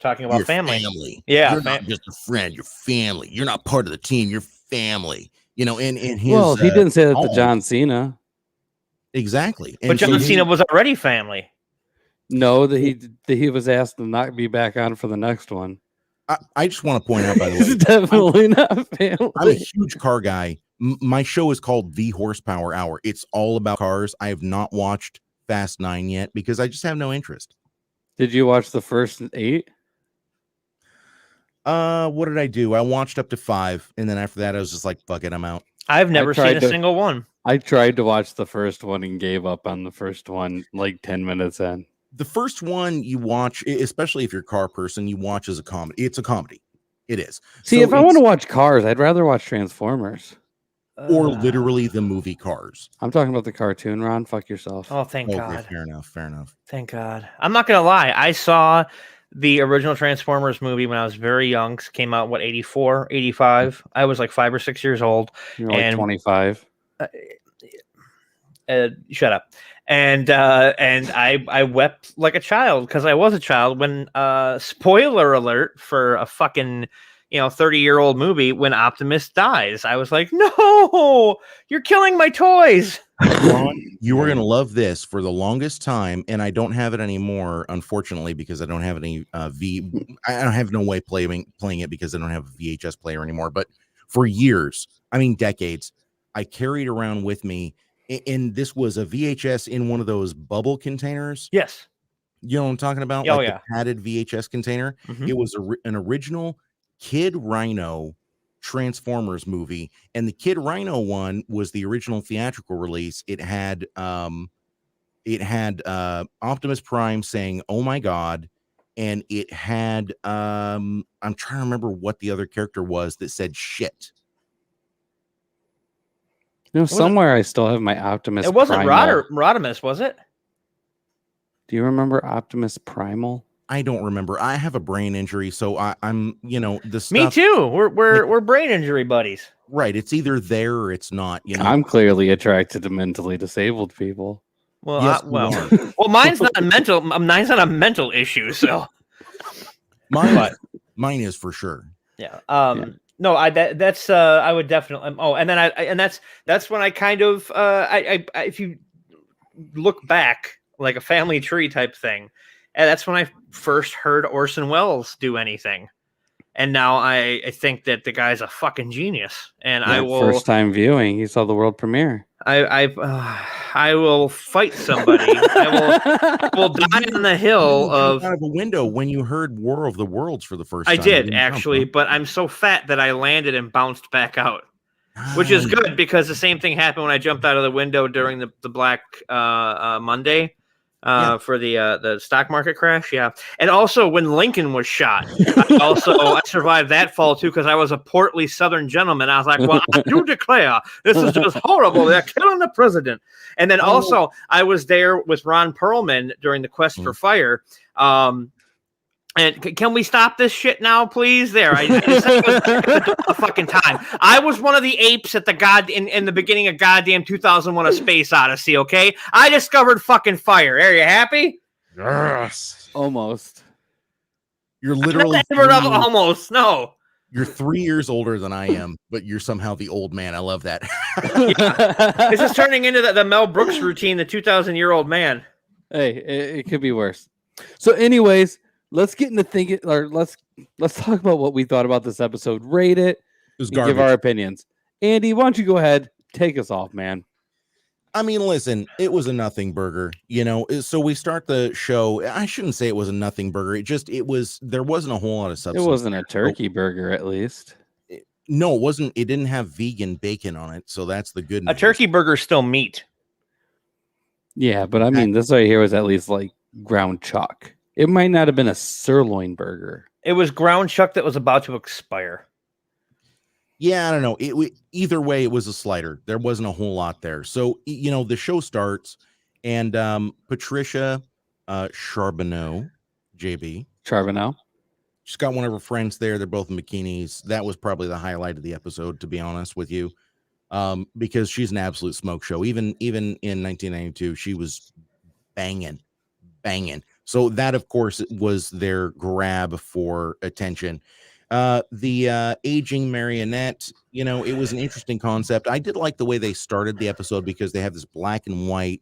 talking about family. Yeah, you're not just a friend. You're family. You're not part of the team. You're family. And his he didn't say that to John Cena. Exactly. But John Cena was already family. No, that he was asked to not be back on for the next one. I just want to point out, by the way, it's definitely not family. I'm a huge car guy. My show is called The Horsepower Hour. It's all about cars. I have not watched Fast 9 yet because I just have no interest. Did you watch the first 8? What did I do? I watched up to 5, and then after that, I was just like, "Fuck it, I'm out." I've never seen a single one. I tried to watch the first one and gave up on the first one like 10 minutes in. The first one you watch, especially if you're a car person, you watch as a comedy. It's a comedy. It is. See, if I want to watch Cars, I'd rather watch Transformers. Or literally the movie Cars. I'm talking about the cartoon, Ron. Fuck yourself. Oh, thank God. Okay, fair enough. Thank God. I'm not going to lie. I saw the original Transformers movie when I was very young. Came out, 84, 85? I was like 5 or 6 years old. You're like 25. Shut up. And I wept like a child because I was a child when spoiler alert for a fucking 30-year-old movie, when Optimus dies. I was like, no, you're killing my toys. You are gonna love this. For the longest time, and I don't have it anymore, unfortunately, because I don't have any I don't have no way playing it because I don't have a VHS player anymore. But for years, I mean decades, I carried around with me, and this was a VHS in one of those bubble containers. Yes. You know what I'm talking about? Oh, like yeah. the padded VHS container. Mm-hmm. It was an original Kid Rhino Transformers movie, and the Kid Rhino one was the original theatrical release. It had Optimus Prime saying "Oh my God," and it had I'm trying to remember what the other character was that said "shit." Somewhere I still have my Optimus. It wasn't Rodimus, was it? Do you remember Optimus Primal? I don't remember. I have a brain injury, so I'm the stuff. Me too. We're brain injury buddies. Right. It's either there or it's not. I'm clearly attracted to mentally disabled people. Well, yes, well, mine's not a mental. Mine's not a mental issue. So mine is for sure. Yeah. No, that's I would definitely. And then that's when I kind of if you look back like a family tree type thing. And that's when I first heard Orson Welles do anything. And now I think that the guy's a fucking genius. And I will first time viewing. He saw the world premiere. I will fight somebody. I will die on the hill of out of a window when you heard War of the Worlds for the first time. I did actually, but I'm so fat that I landed and bounced back out. Which is good because the same thing happened when I jumped out of the window during the Black Monday for the stock market crash. Yeah, and also when Lincoln was shot, I survived that fall too because I was a portly Southern gentleman. I was like, well, I do declare this is just horrible. They're killing the president. And then also I was there with Ron Perlman during the Quest for Fire. And can we stop this shit now, please? There, I said it was a fucking time. I was one of the apes at the in the beginning of goddamn 2001: A Space Odyssey. Okay, I discovered fucking fire. Are you happy? Yes, almost. You're literally almost. No, you're 3 years older than I am, but you're somehow the old man. I love that. Yeah. This is turning into the Mel Brooks routine, the 2,000-year-old man. Hey, it could be worse. So, anyways. Let's get into thinking, or let's talk about what we thought about this episode. Rate it, and give our opinions. Andy, why don't you go ahead, take us off, man? I mean, listen, it was a nothing burger, you know. So we start the show. I shouldn't say it was a nothing burger. There wasn't a whole lot of substance. It wasn't a turkey burger, at least. No, it wasn't. It didn't have vegan bacon on it, so that's the good news. A turkey burger is still meat. Yeah, but I mean, this right here was at least like ground chuck. It might not have been a sirloin burger. It was ground chuck that was about to expire. Yeah, I don't know. Either way, it was a slider. There wasn't a whole lot there. So, you know, the show starts, and Patricia Charbonneau, JB. Charbonneau. She's got one of her friends there. They're both in bikinis. That was probably the highlight of the episode, to be honest with you, because she's an absolute smoke show. Even in 1992, she was banging. So that, of course, was their grab for attention. The aging marionette, you know, it was an interesting concept. I did like the way they started the episode because they have this black and white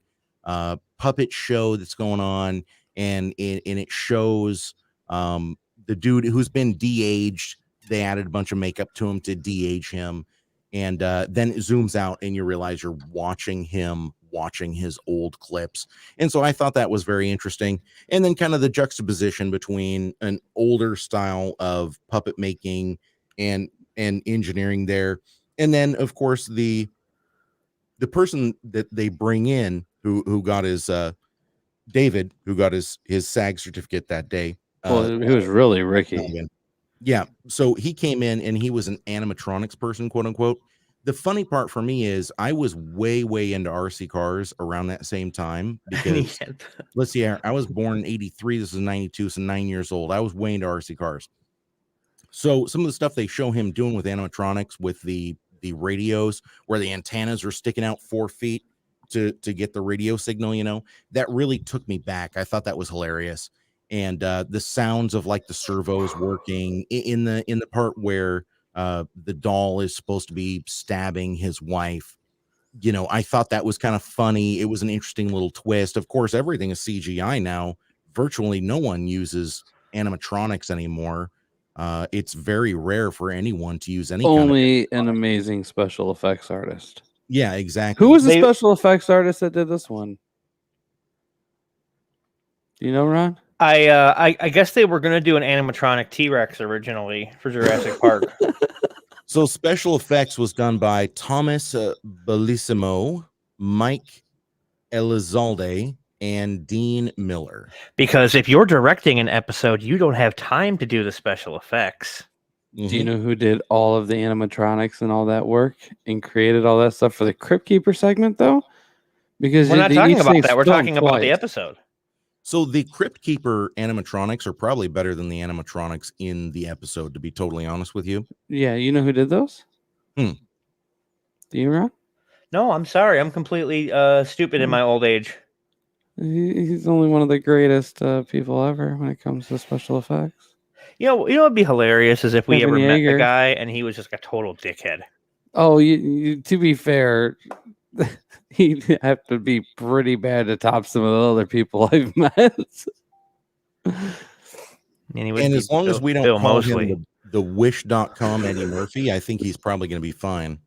puppet show that's going on, and it shows the dude who's been de-aged. They added a bunch of makeup to him to de-age him, and then it zooms out and you realize you're watching his old clips. And so I thought that was very interesting. And then kind of the juxtaposition between an older style of puppet making and engineering there. And then of course the person that they bring in who got his David, who got his SAG certificate that day. Well, he was really Ricky. Yeah. So he came in and he was an animatronics person, quote unquote. The funny part for me is I was way into RC cars around that same time because let's see, I was born in 83. This is 92, so 9 years old. I was way into RC cars. So some of the stuff they show him doing with animatronics with the radios where the antennas are sticking out 4 feet to get the radio signal, you know, that really took me back. I thought that was hilarious. And the sounds of like the servos working in the part where the doll is supposed to be stabbing his wife. You know, I thought that was kind of funny. It was an interesting little twist. Of course, everything is CGI now. Virtually no one uses animatronics anymore. It's very rare for anyone to use any only an amazing special effects artist. Yeah, exactly. Who was the special effects artist that did this one? Do you know, Ron? I guess they were going to do an animatronic T-Rex originally for Jurassic Park. So special effects was done by Thomas Bellissimo, Mike Elizalde, and Dean Miller. Because if you're directing an episode, you don't have time to do the special effects. Mm-hmm. Do you know who did all of the animatronics and all that work and created all that stuff for the Crypt Keeper segment, though? Because we're not talking about that. We're talking about the episode. So the Crypt Keeper animatronics are probably better than the animatronics in the episode, to be totally honest with you. Yeah, you know who did those? Do you, Ron? No, I'm sorry. I'm completely stupid in my old age. He's only one of the greatest people ever when it comes to special effects. You know what'd be hilarious is if we ever met the guy and he was just a total dickhead. Oh, you to be fair, he'd have to be pretty bad to top some of the other people I've met. And as long as we don't call him the wish.com Eddie Murphy, I think he's probably going to be fine.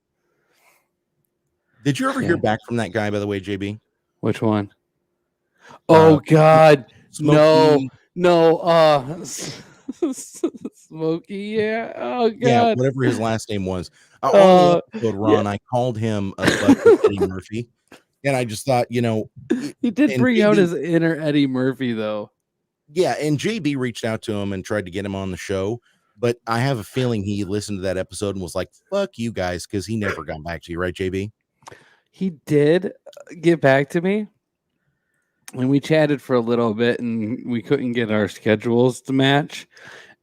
Did you ever hear back from that guy, by the way, JB? Which one? Oh, God. Smokey. No. Smokey, yeah. Oh, God. Yeah, whatever his last name was. On the episode, Ron, I called him a Eddie Murphy. And I just thought, you know. He did bring out his inner Eddie Murphy, though. Yeah, and JB reached out to him and tried to get him on the show. But I have a feeling he listened to that episode and was like, fuck you guys, because he never got back to you, right, JB? He did get back to me. And we chatted for a little bit, and we couldn't get our schedules to match.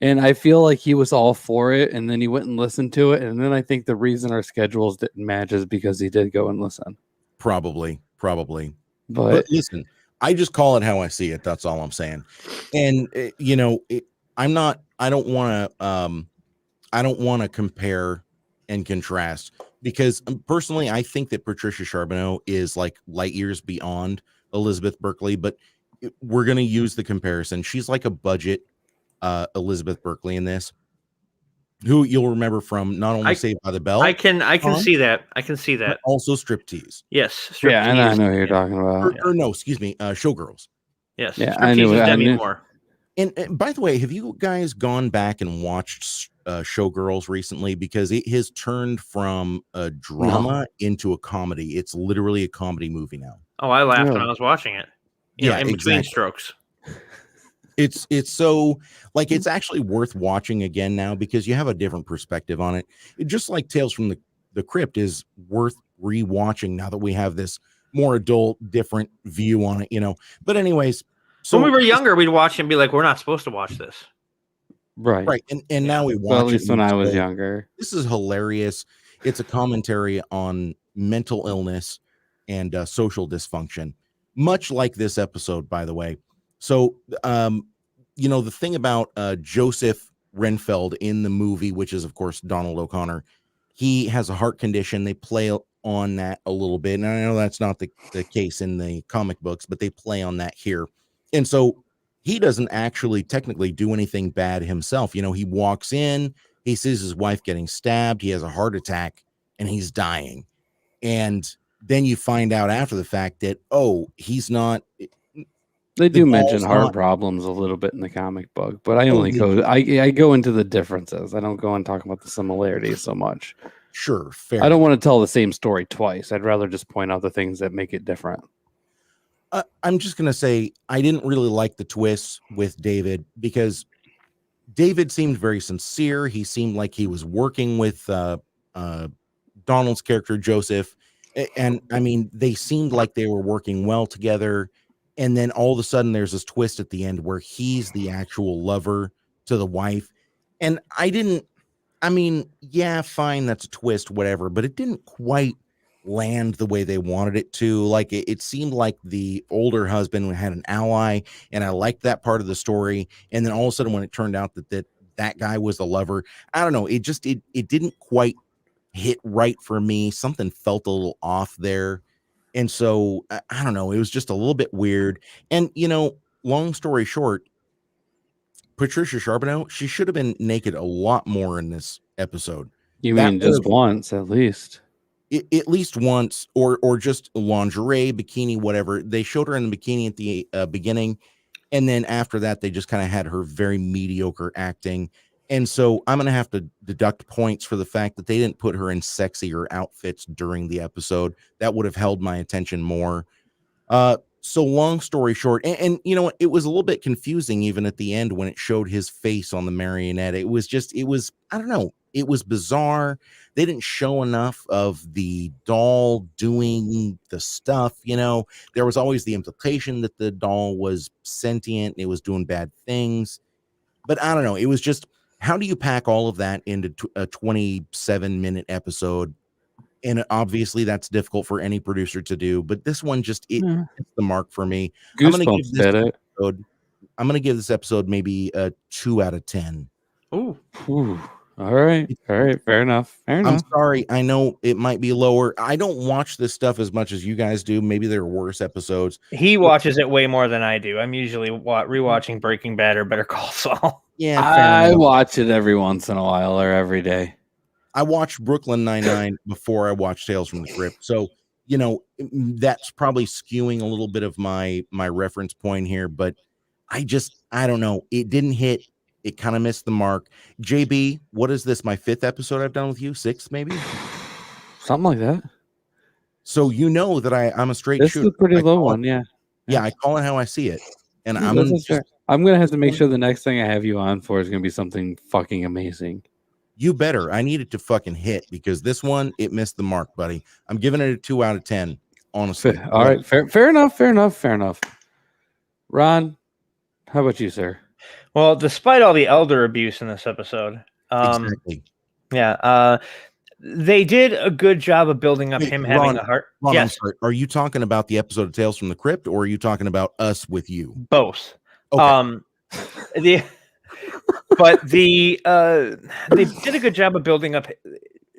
And I feel like he was all for it, and then he went and listened to it. And then I think the reason our schedules didn't match is because he did go and listen. Probably. But listen, I just call it how I see it. That's all I'm saying. And you know, I don't want to compare and contrast, because personally, I think that Patricia Charbonneau is like light years beyond Elizabeth Berkley, but we're going to use the comparison. She's like a budget Elizabeth Berkley in this, who you'll remember from not only Saved by the Bell. I can see that. I can see that. Also Striptease. Yes. Striptease. Yeah, and I know who you're talking about. Or no, excuse me, Showgirls. Yes. Yeah, I knew it. Demi Moore. And by the way, have you guys gone back and watched Showgirls recently? Because it has turned from a drama into a comedy. It's literally a comedy movie now. Oh, I laughed when I was watching it. Yeah, in between strokes. It's so like it's actually worth watching again now because you have a different perspective on it. Just like Tales from the Crypt is worth rewatching now that we have this more adult, different view on it, you know. But anyways, so when we were younger, we'd watch and be like, "We're not supposed to watch this." Right. And now we watch. At least when I was younger, this is hilarious. It's a commentary on mental illness and social dysfunction, much like this episode, by the way. So, you know, the thing about Joseph Renfeld in the movie, which is, of course, Donald O'Connor, he has a heart condition. They play on that a little bit. And I know that's not the case in the comic books, but they play on that here. And so he doesn't actually technically do anything bad himself. You know, he walks in, he sees his wife getting stabbed, he has a heart attack, and he's dying. And then you find out after the fact that, oh, he's not. They do mention heart problems a little bit in the comic book, but I only I go into the differences. I don't go and talk about the similarities so much. Sure, fair. I don't want to tell the same story twice. I'd rather just point out the things that make it different. I'm just going to say I didn't really like the twists with David because David seemed very sincere. He seemed like he was working with Donald's character, Joseph. And I mean, they seemed like they were working well together. And then all of a sudden there's this twist at the end where he's the actual lover to the wife. And I mean, yeah, fine, that's a twist, whatever, but it didn't quite land the way they wanted it to. Like it seemed like the older husband had an ally, and I liked that part of the story. And then all of a sudden when it turned out that guy was the lover, I don't know, it didn't quite hit right for me. Something felt a little off there. And so, I don't know, it was just a little bit weird. And, you know, long story short, Patricia Charbonneau, she should have been naked a lot more in this episode. You mean just once, at least? At least once, or just lingerie, bikini, whatever. They showed her in the bikini at the beginning. And then after that, they just kind of had her very mediocre acting. And so I'm going to have to deduct points for the fact that they didn't put her in sexier outfits during the episode. That would have held my attention more. So long story short, and you know what? It was a little bit confusing even at the end when it showed his face on the marionette. It was, I don't know. It was bizarre. They didn't show enough of the doll doing the stuff. You know, there was always the implication that the doll was sentient. It was doing bad things. But I don't know. It was just, how do you pack all of that into a 27-minute episode? And obviously that's difficult for any producer to do, but this one just it's the mark for me. I'm going to give this episode maybe a 2 out of 10. Ooh. All right. Fair enough. I'm sorry. I know it might be lower. I don't watch this stuff as much as you guys do. Maybe there are worse episodes. He watches it way more than I do. I'm usually rewatching Breaking Bad or Better Call Saul. Yeah, I watch it every once in a while or every day. I watched Brooklyn Nine-Nine before I watched Tales from the Crypt. So, that's probably skewing a little bit of my reference point here, but I don't know. It didn't hit. It kind of missed the mark. JB, what is this? My 5th episode I've done with you? 6th, maybe? Something like that. So that I'm a straight shooter. This is a pretty low one, yeah. Yeah, I call it how I see it. And I'm gonna have to make sure the next thing I have you on for is gonna be something fucking amazing. You better. I need it to fucking hit because this one, it missed the mark, buddy. I'm giving it a 2 out of 10, honestly. All right. Fair enough. Ron, how about you, sir? Well, despite all the elder abuse in this episode, exactly. Yeah, they did a good job of building up him having a heart. Ron, yes. Are you talking about the episode of Tales from the Crypt, or are you talking about us with you? Both. Okay. But they did a good job of building up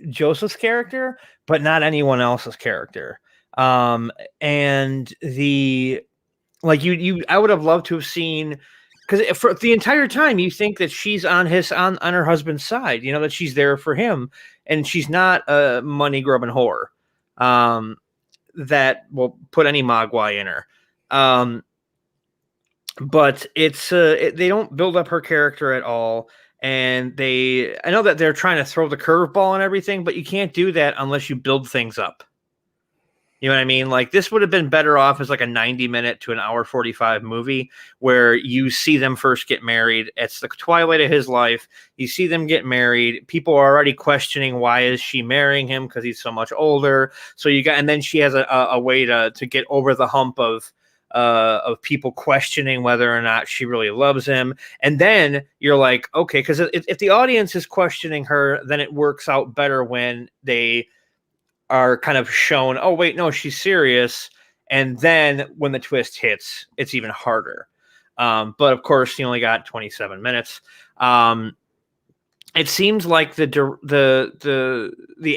Joseph's character, but not anyone else's character. And I would have loved to have seen, because for the entire time you think that she's on her husband's side, that she's there for him, and she's not a money grubbing whore that will put any mogwai in her. But it's they don't build up her character at all, and I know that they're trying to throw the curveball and everything, but you can't do that unless you build things up. You know what I mean? Like, this would have been better off as like a 90-minute to an hour 45 movie where you see them first get married. It's the twilight of his life. You see them get married. People are already questioning, why is she marrying him? Because he's so much older. So and then she has a way to get over the hump of people questioning whether or not she really loves him. And then you're like, okay, because if the audience is questioning her, then it works out better when they are kind of shown, oh, wait, no, she's serious. And then when the twist hits, it's even harder. But of course, you only got 27 minutes. It seems like the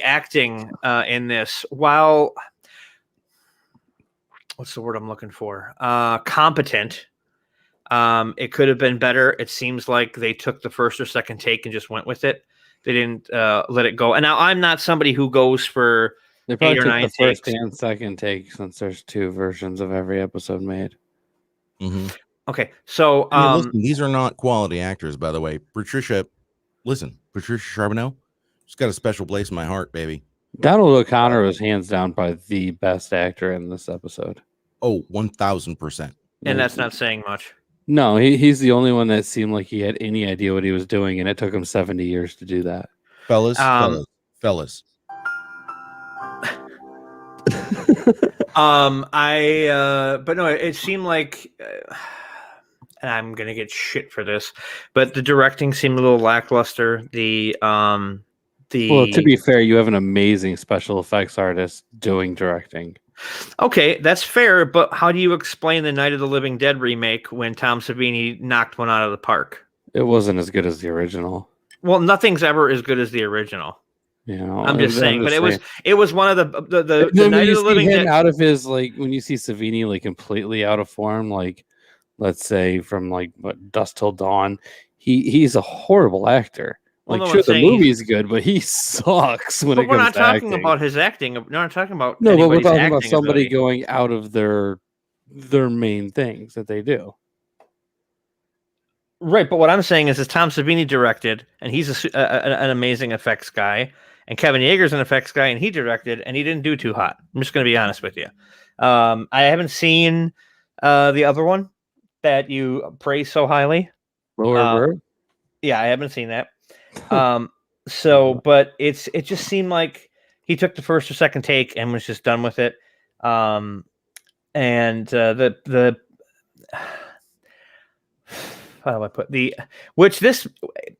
acting in this, while what's the word I'm looking for? Competent. It could have been better. It seems like they took the first or second take and just went with it. They didn't let it go. And now I'm not somebody who goes for 8 or 9 the first and second take, since there's 2 versions of every episode made. Mm-hmm. Okay, so listen, these are not quality actors, by the way. Patricia Charbonneau, she's got a special place in my heart, baby. Donald O'Connor was hands down probably the best actor in this episode. Oh, 1,000%. And that's not saying much. No, he's the only one that seemed like he had any idea what he was doing, and it took him 70 years to do that. Fellas. But no, it seemed like, and I'm gonna get shit for this, but the directing seemed a little lackluster. Well, to be fair, you have an amazing special effects artist doing directing. Okay, that's fair, but how do you explain the Night of the Living Dead remake when Tom Savini knocked one out of the park? It wasn't as good as the original. Well, nothing's ever as good as the original. I'm just saying, but it was one of the Night of the Living Dead out of his, like, when you see Savini like completely out of form, like let's say from like Dusk Till Dawn, he's a horrible actor. Like, sure, the movie's good, but he sucks when it comes to acting. We're not talking about his acting. We're not talking about but we're talking about somebody going out of their main things that they do. Right, but what I'm saying is Tom Savini directed, and he's an amazing effects guy, and Kevin Yeager's an effects guy, and he directed, and he didn't do too hot. I'm just going to be honest with you. I haven't seen the other one that you praise so highly. Lower Bird? Yeah, I haven't seen that. But it just seemed like he took the first or second take and was just done with it. How do I put which this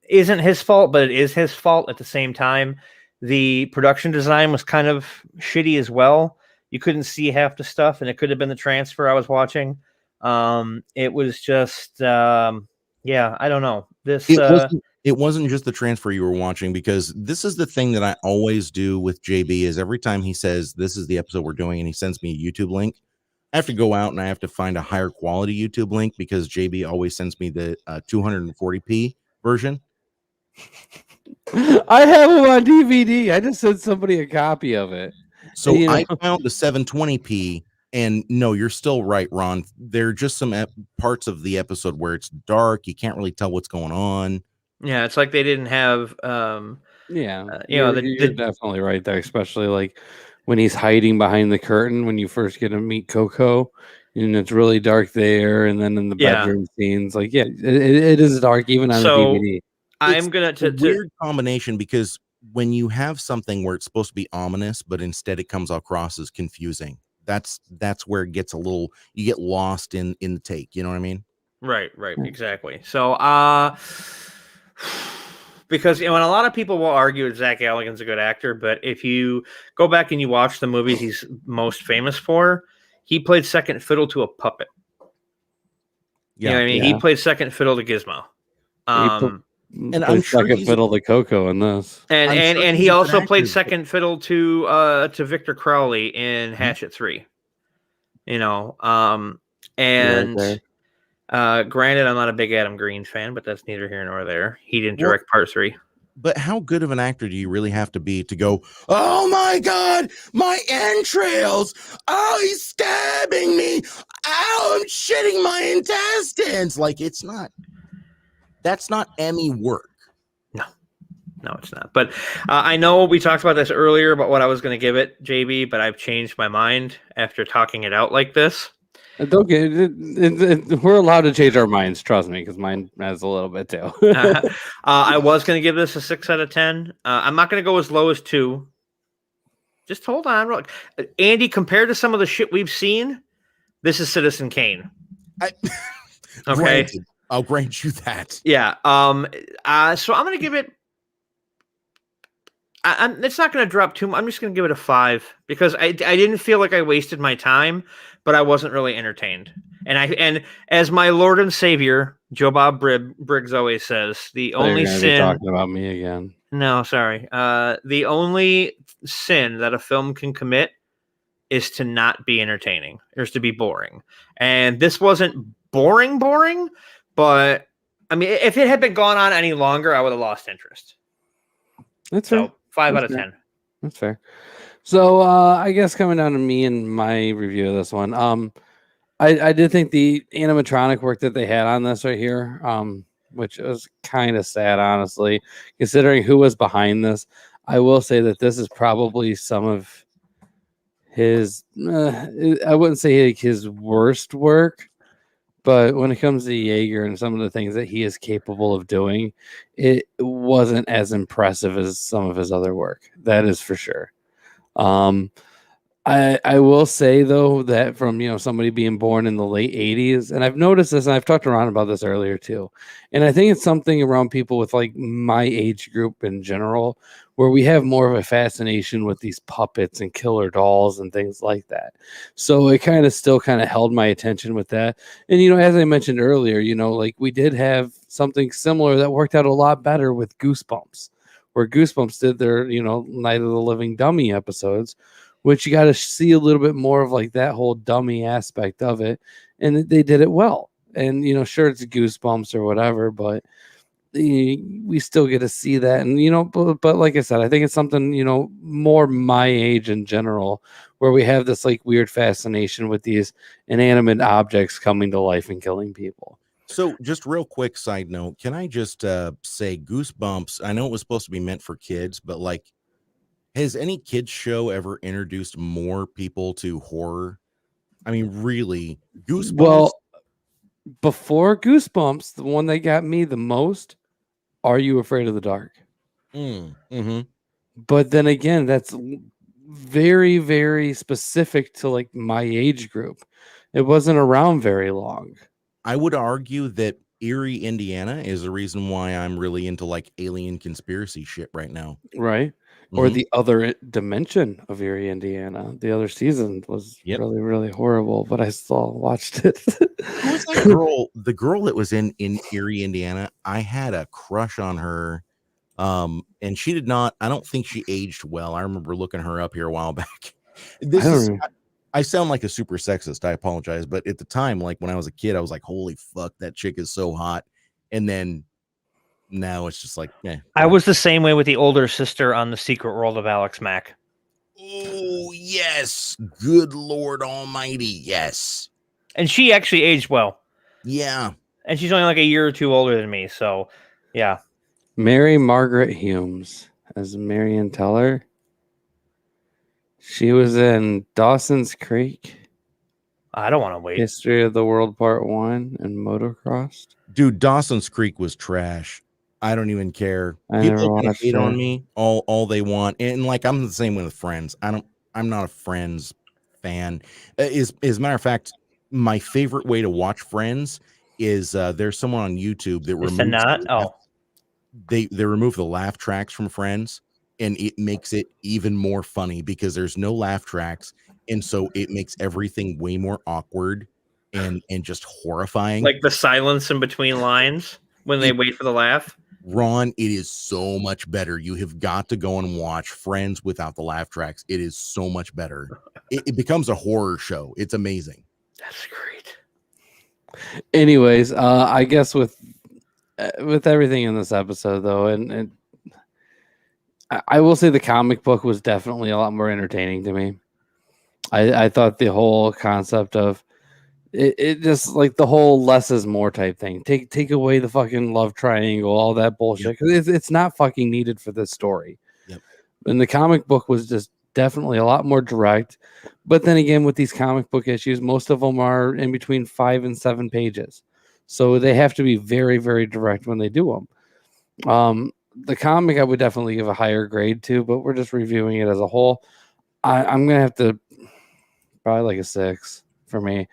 isn't his fault, but it is his fault at the same time. The production design was kind of shitty as well. You couldn't see half the stuff, and it could have been the transfer I was watching. It was just, I don't know. it wasn't just the transfer you were watching, because this is the thing that I always do with JB is every time he says this is the episode we're doing and he sends me a YouTube link, I have to go out and I have to find a higher quality YouTube link because JB always sends me the 240p version. I have them on DVD. I just sent somebody a copy of it. So I found the 720p, and no, you're still right, Ron. There are just some parts of the episode where it's dark. You can't really tell what's going on. Yeah, it's like they didn't have. You're definitely right there, especially like when he's hiding behind the curtain when you first get to meet Coco, and it's really dark there, and then in the bedroom scenes, like it is dark even on the DVD. I'm gonna weird combination, because when you have something where it's supposed to be ominous, but instead it comes across as confusing, that's where it gets a little, you get lost in the take. You know what I mean? Right, exactly. So, because when a lot of people will argue that Zach Galligan's a good actor, but if you go back and you watch the movies he's most famous for, he played second fiddle to a puppet. You know what I mean? He played second fiddle to Gizmo. And I'm sure second fiddle to Coco in this, and he also played second fiddle to Victor Crowley in Hatchet 3. You know, granted, I'm not a big Adam Green fan, but that's neither here nor there. He didn't direct part 3. But how good of an actor do you really have to be to go, oh my God, my entrails! Oh, he's stabbing me! Ow, I'm shitting my intestines! Like, that's not Emmy work. No, it's not. But I know we talked about this earlier about what I was going to give it, JB, but I've changed my mind after talking it out like this. Okay, we're allowed to change our minds. Trust me, because mine has a little bit too. I was going to give this a 6 out of 10. I'm not going to go as low as 2. Just hold on. Andy, compared to some of the shit we've seen, this is Citizen Kane. Okay. Granted, I'll grant you that. Yeah. So I'm going to give it. It's not going to drop too much. I'm just going to give it a 5 because I didn't feel like I wasted my time, but I wasn't really entertained. And as my Lord and Savior, Joe Bob Briggs always says, the only sin. Talking about me again. No, sorry. The only sin that a film can commit is to not be entertaining, or is to be boring. And this wasn't boring, but I mean, if it had been gone on any longer, I would have lost interest. That's fair. 5 out of 10. That's fair. So I guess coming down to me and my review of this one, I did think the animatronic work that they had on this right here, which was kind of sad, honestly, considering who was behind this. I will say that this is probably some of his, I wouldn't say his worst work, but when it comes to Yeager and some of the things that he is capable of doing, it wasn't as impressive as some of his other work. That is for sure. I will say though that from somebody being born in the late 80s, and I've noticed this, and I've talked around about this earlier too, and I think it's something around people with like my age group in general, where we have more of a fascination with these puppets and killer dolls and things like that. So it still held my attention with that. And as I mentioned earlier, like we did have something similar that worked out a lot better with Goosebumps, where Goosebumps did their Night of the Living Dummy episodes, which you got to see a little bit more of like that whole dummy aspect of it. And they did it well. And, sure, it's Goosebumps or whatever, but we still get to see that. And, but like I said, I think it's something, more my age in general, where we have this like weird fascination with these inanimate objects coming to life and killing people. So just real quick side note, can I just say Goosebumps, I know it was supposed to be meant for kids, but like, has any kids show ever introduced more people to horror? I mean, really, Goosebumps? Well, before Goosebumps, the one that got me the most, Are You Afraid of the Dark? Mm-hmm. But then again, that's very, very specific to like my age group. It wasn't around very long. I would argue that Erie, Indiana is the reason why I'm really into like alien conspiracy shit right now. Right. or the other dimension of Erie, Indiana. The other season was really, really horrible, but I still watched it. Who was that girl? The girl that was in Erie, Indiana. I had a crush on her. And she did not, I don't think she aged well. I remember looking her up here a while back. I sound like a super sexist. I apologize. But at the time, like when I was a kid, I was like, holy fuck, that chick is so hot. And then now it's just like, I was the same way with the older sister on The Secret World of Alex Mack. Oh, yes. Good Lord Almighty. Yes. And she actually aged well. Yeah. And she's only like a year or two older than me. So, yeah. Mary Margaret Humes as Marion Teller. She was in Dawson's Creek. I don't want to wait. History of the World Part 1 and Motocross. Dude, Dawson's Creek was trash. I don't even care. People can hate on me all they want. And like I'm the same way with Friends. I'm not a Friends fan. As a matter of fact, my favorite way to watch Friends is there's someone on YouTube that removes they remove the laugh tracks from Friends, and it makes it even more funny because there's no laugh tracks, and so it makes everything way more awkward and just horrifying. Like the silence in between lines when they wait for the laugh. Ron, it is so much better. You have got to go and watch Friends without the laugh tracks. It is so much better. It becomes a horror show. It's amazing. That's great. Anyways, I guess with everything in this episode, though, and I will say the comic book was definitely a lot more entertaining to me. I thought the whole concept of it just like the whole less is more type thing. Take away the fucking love triangle, all that bullshit. Because it's not fucking needed for this story. Yep. And the comic book was just definitely a lot more direct. But then again, with these comic book issues, most of them are in between 5 and 7 pages. So they have to be very, very direct when they do them. The comic I would definitely give a higher grade to, but we're just reviewing it as a whole. I'm going to have to probably like a 6 for me.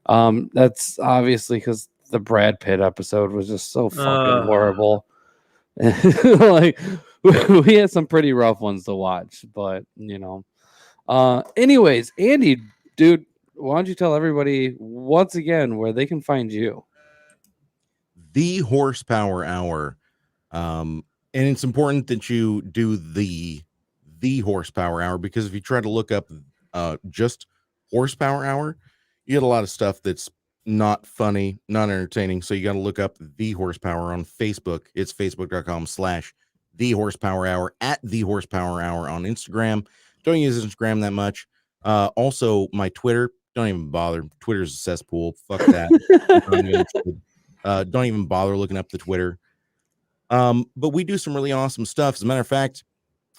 That's obviously because the Brad Pitt episode was just so fucking horrible. Like we had some pretty rough ones to watch, but you know. Anyways, Andy, dude, why don't you tell everybody once again where they can find you? The Horsepower Hour. And it's important that you do the Horsepower Hour, because if you try to look up just Horsepower Hour, you get a lot of stuff that's not funny, not entertaining. So you got to look up The Horsepower on Facebook. It's facebook.com/The Horsepower Hour, at The Horsepower Hour on Instagram. Don't use Instagram that much. Also, my Twitter, don't even bother. Twitter's a cesspool. Fuck that. Don't even bother looking up the Twitter. But we do some really awesome stuff. As a matter of fact,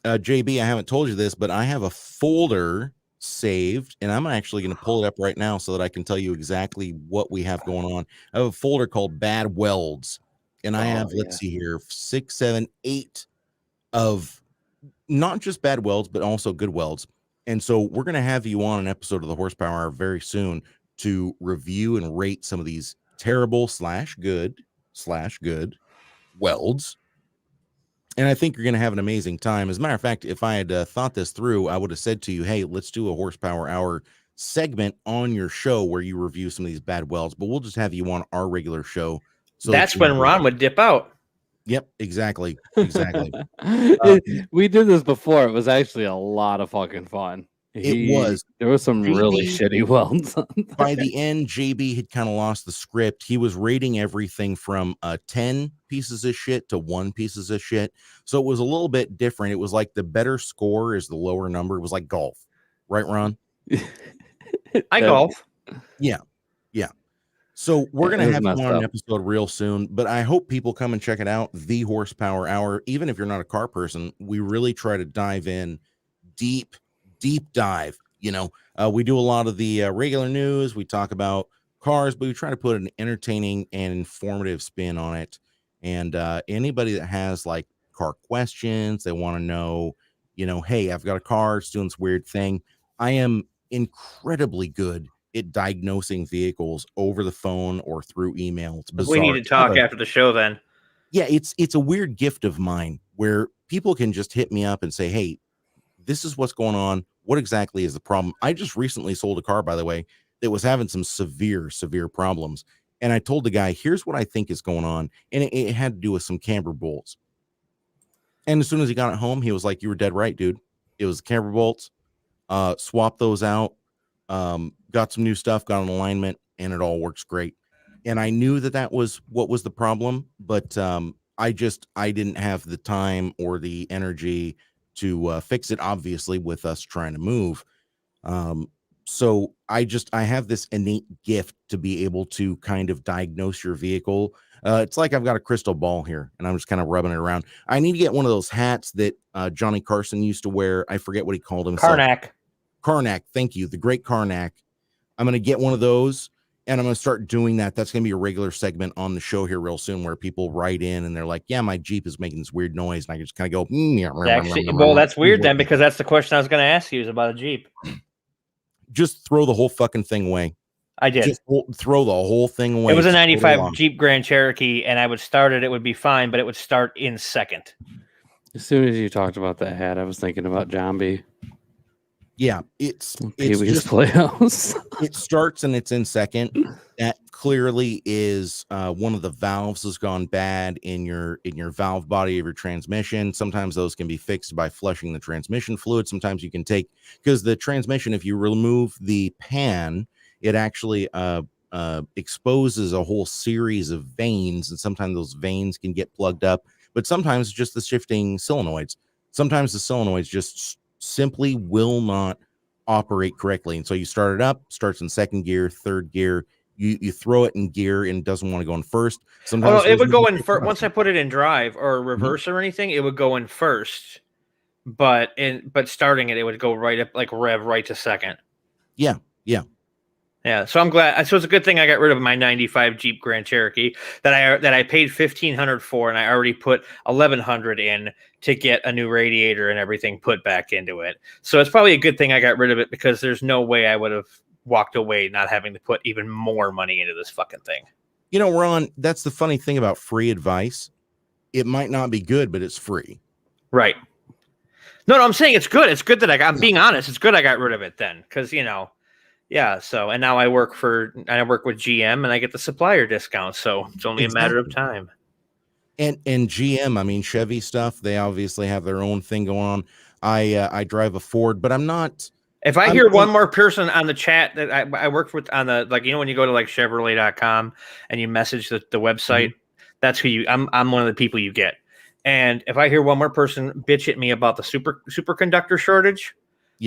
JB, I haven't told you this, but I have a folder saved, and I'm actually going to pull it up right now so that I can tell you exactly what we have going on. I have a folder called Bad Welds, and I have, let's see here, 6, 7, 8 of not just bad welds, but also good welds. And so we're going to have you on an episode of the Horsepower Hour very soon to review and rate some of these terrible /good welds. And I think you're going to have an amazing time. As a matter of fact, if I had thought this through, I would have said to you, hey, let's do a Horsepower Hour segment on your show where you review some of these bad welds, but we'll just have you on our regular show. So that's when Ron would dip out. Yep, exactly. We did this before. It was actually a lot of fucking fun. There was some really shitty welds. By the end, JB had kind of lost the script. He was rating everything from 10 pieces of shit to 1 pieces of shit. So it was a little bit different. It was like the better score is the lower number. It was like golf. Right, Ron? I golf. Yeah. So we're going to have you on an episode real soon, but I hope people come and check it out. The Horsepower Hour. Even if you're not a car person, we really try to dive in deep dive. You know, we do a lot of the regular news. We talk about cars, but we try to put an entertaining and informative spin on it. And anybody that has like car questions, they want to know, you know, hey, I've got a car, it's doing this weird thing. I am incredibly good at diagnosing vehicles over the phone or through email. It's bizarre. We need to talk after the show then. Yeah, it's a weird gift of mine where people can just hit me up and say, hey, this is what's going on. What exactly is the problem? I just recently sold a car, by the way, that was having some severe problems. And I told the guy, here's what I think is going on. And it had to do with some camber bolts. And as soon as he got it home, he was like, you were dead right, dude. It was camber bolts. Swap those out. Got some new stuff, got an alignment, and it all works great. And I knew that was what was the problem, but I didn't have the time or the energy to fix it, obviously, with us trying to move. So I have this innate gift to be able to kind of diagnose your vehicle. It's like I've got a crystal ball here and I'm just kind of rubbing it around. I need to get one of those hats that Johnny Carson used to wear. I forget what he called himself. Karnak. Thank you. The great Karnak. I'm going to get one of those and I'm going to start doing that. That's going to be a regular segment on the show here real soon where people write in and they're like, yeah, my Jeep is making this weird noise. And I just kind of go, Actually, well, that's weird then, because that's the question I was going to ask you is about a Jeep. Just throw the whole fucking thing away. I did. Just throw the whole thing away. It was a 95 Jeep Grand Cherokee, and I would start it. It would be fine, but it would start in second. As soon as you talked about that hat, I was thinking about John B. Yeah, it's just Playhouse. It starts and it's in second. That clearly is one of the valves has gone bad in your valve body of your transmission. Sometimes those can be fixed by flushing the transmission fluid. Sometimes you can take, because the transmission, if you remove the pan, it actually exposes a whole series of veins, and sometimes those veins can get plugged up. But sometimes just the shifting solenoids. Sometimes the solenoids just simply will not operate correctly, and so you start it up, starts in second gear, third gear. You throw it in gear and it doesn't want to go in first. Sometimes it would go in first. Once I put it in drive or reverse or anything, it would go in first. But starting it would go right up, like rev right to second. Yeah. So I'm glad. So it's a good thing I got rid of my 95 Jeep Grand Cherokee that I paid $1,500 for, and I already put $1,100 in to get a new radiator and everything put back into it. So it's probably a good thing I got rid of it, because there's no way I would have walked away not having to put even more money into this fucking thing. You know, Ron, that's the funny thing about free advice. It might not be good, but it's free. Right. No, I'm saying it's good. It's good that I'm being honest. It's good I got rid of it then, because yeah. So, and now I work with GM and I get the supplier discount. So it's only a matter of time. And GM, I mean, Chevy stuff, they obviously have their own thing going on. I drive a Ford, but I'm not. If I hear one more person on the chat that I work with on the, like, when you go to like Chevrolet.com and you message the website, that's who I'm one of the people you get. And if I hear one more person bitch at me about the superconductor shortage,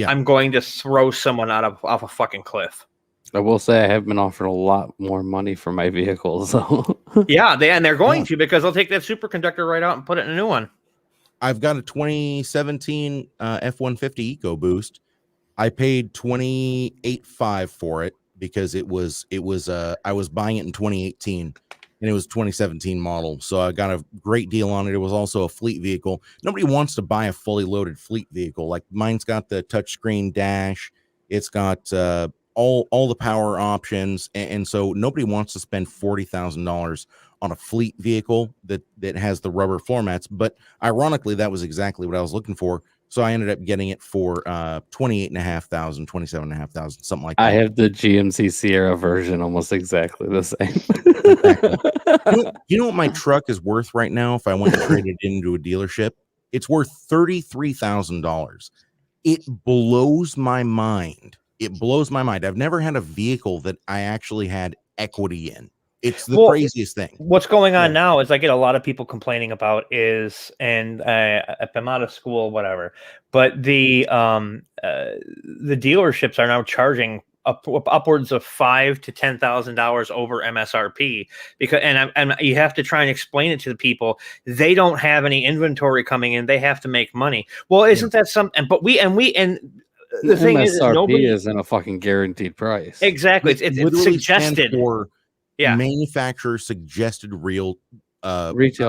I'm going to throw someone off a fucking cliff. I will say I have been offered a lot more money for my vehicle. So they're going to, because they'll take that superconductor right out and put it in a new one. I've got a 2017 F-150 EcoBoost. I paid $28,500 for it because it was I was buying it in 2018 and it was 2017 model. So I got a great deal on it. It was also a fleet vehicle. Nobody wants to buy a fully loaded fleet vehicle. Like mine's got the touchscreen dash. It's got all the power options. And so nobody wants to spend $40,000 on a fleet vehicle that has the rubber floor mats. But ironically, that was exactly what I was looking for. So I ended up getting it for $28,500, $27,500, something like that. I have the GMC Sierra version, almost exactly the same. Exactly. You know what my truck is worth right now? If I went and traded it into a dealership, it's worth $33,000. It blows my mind. I've never had a vehicle that I actually had equity in. It's the craziest thing. What's going on now is I get a lot of people complaining about and if I'm out of school, whatever, but the dealerships are now charging upwards of $5,000 to $10,000 over MSRP, because and you have to try and explain it to the people. They don't have any inventory coming in. They have to make money. Well, isn't that something? But the thing is nobody isn't a fucking guaranteed price. Exactly. It's suggested. Manufacturer suggested retail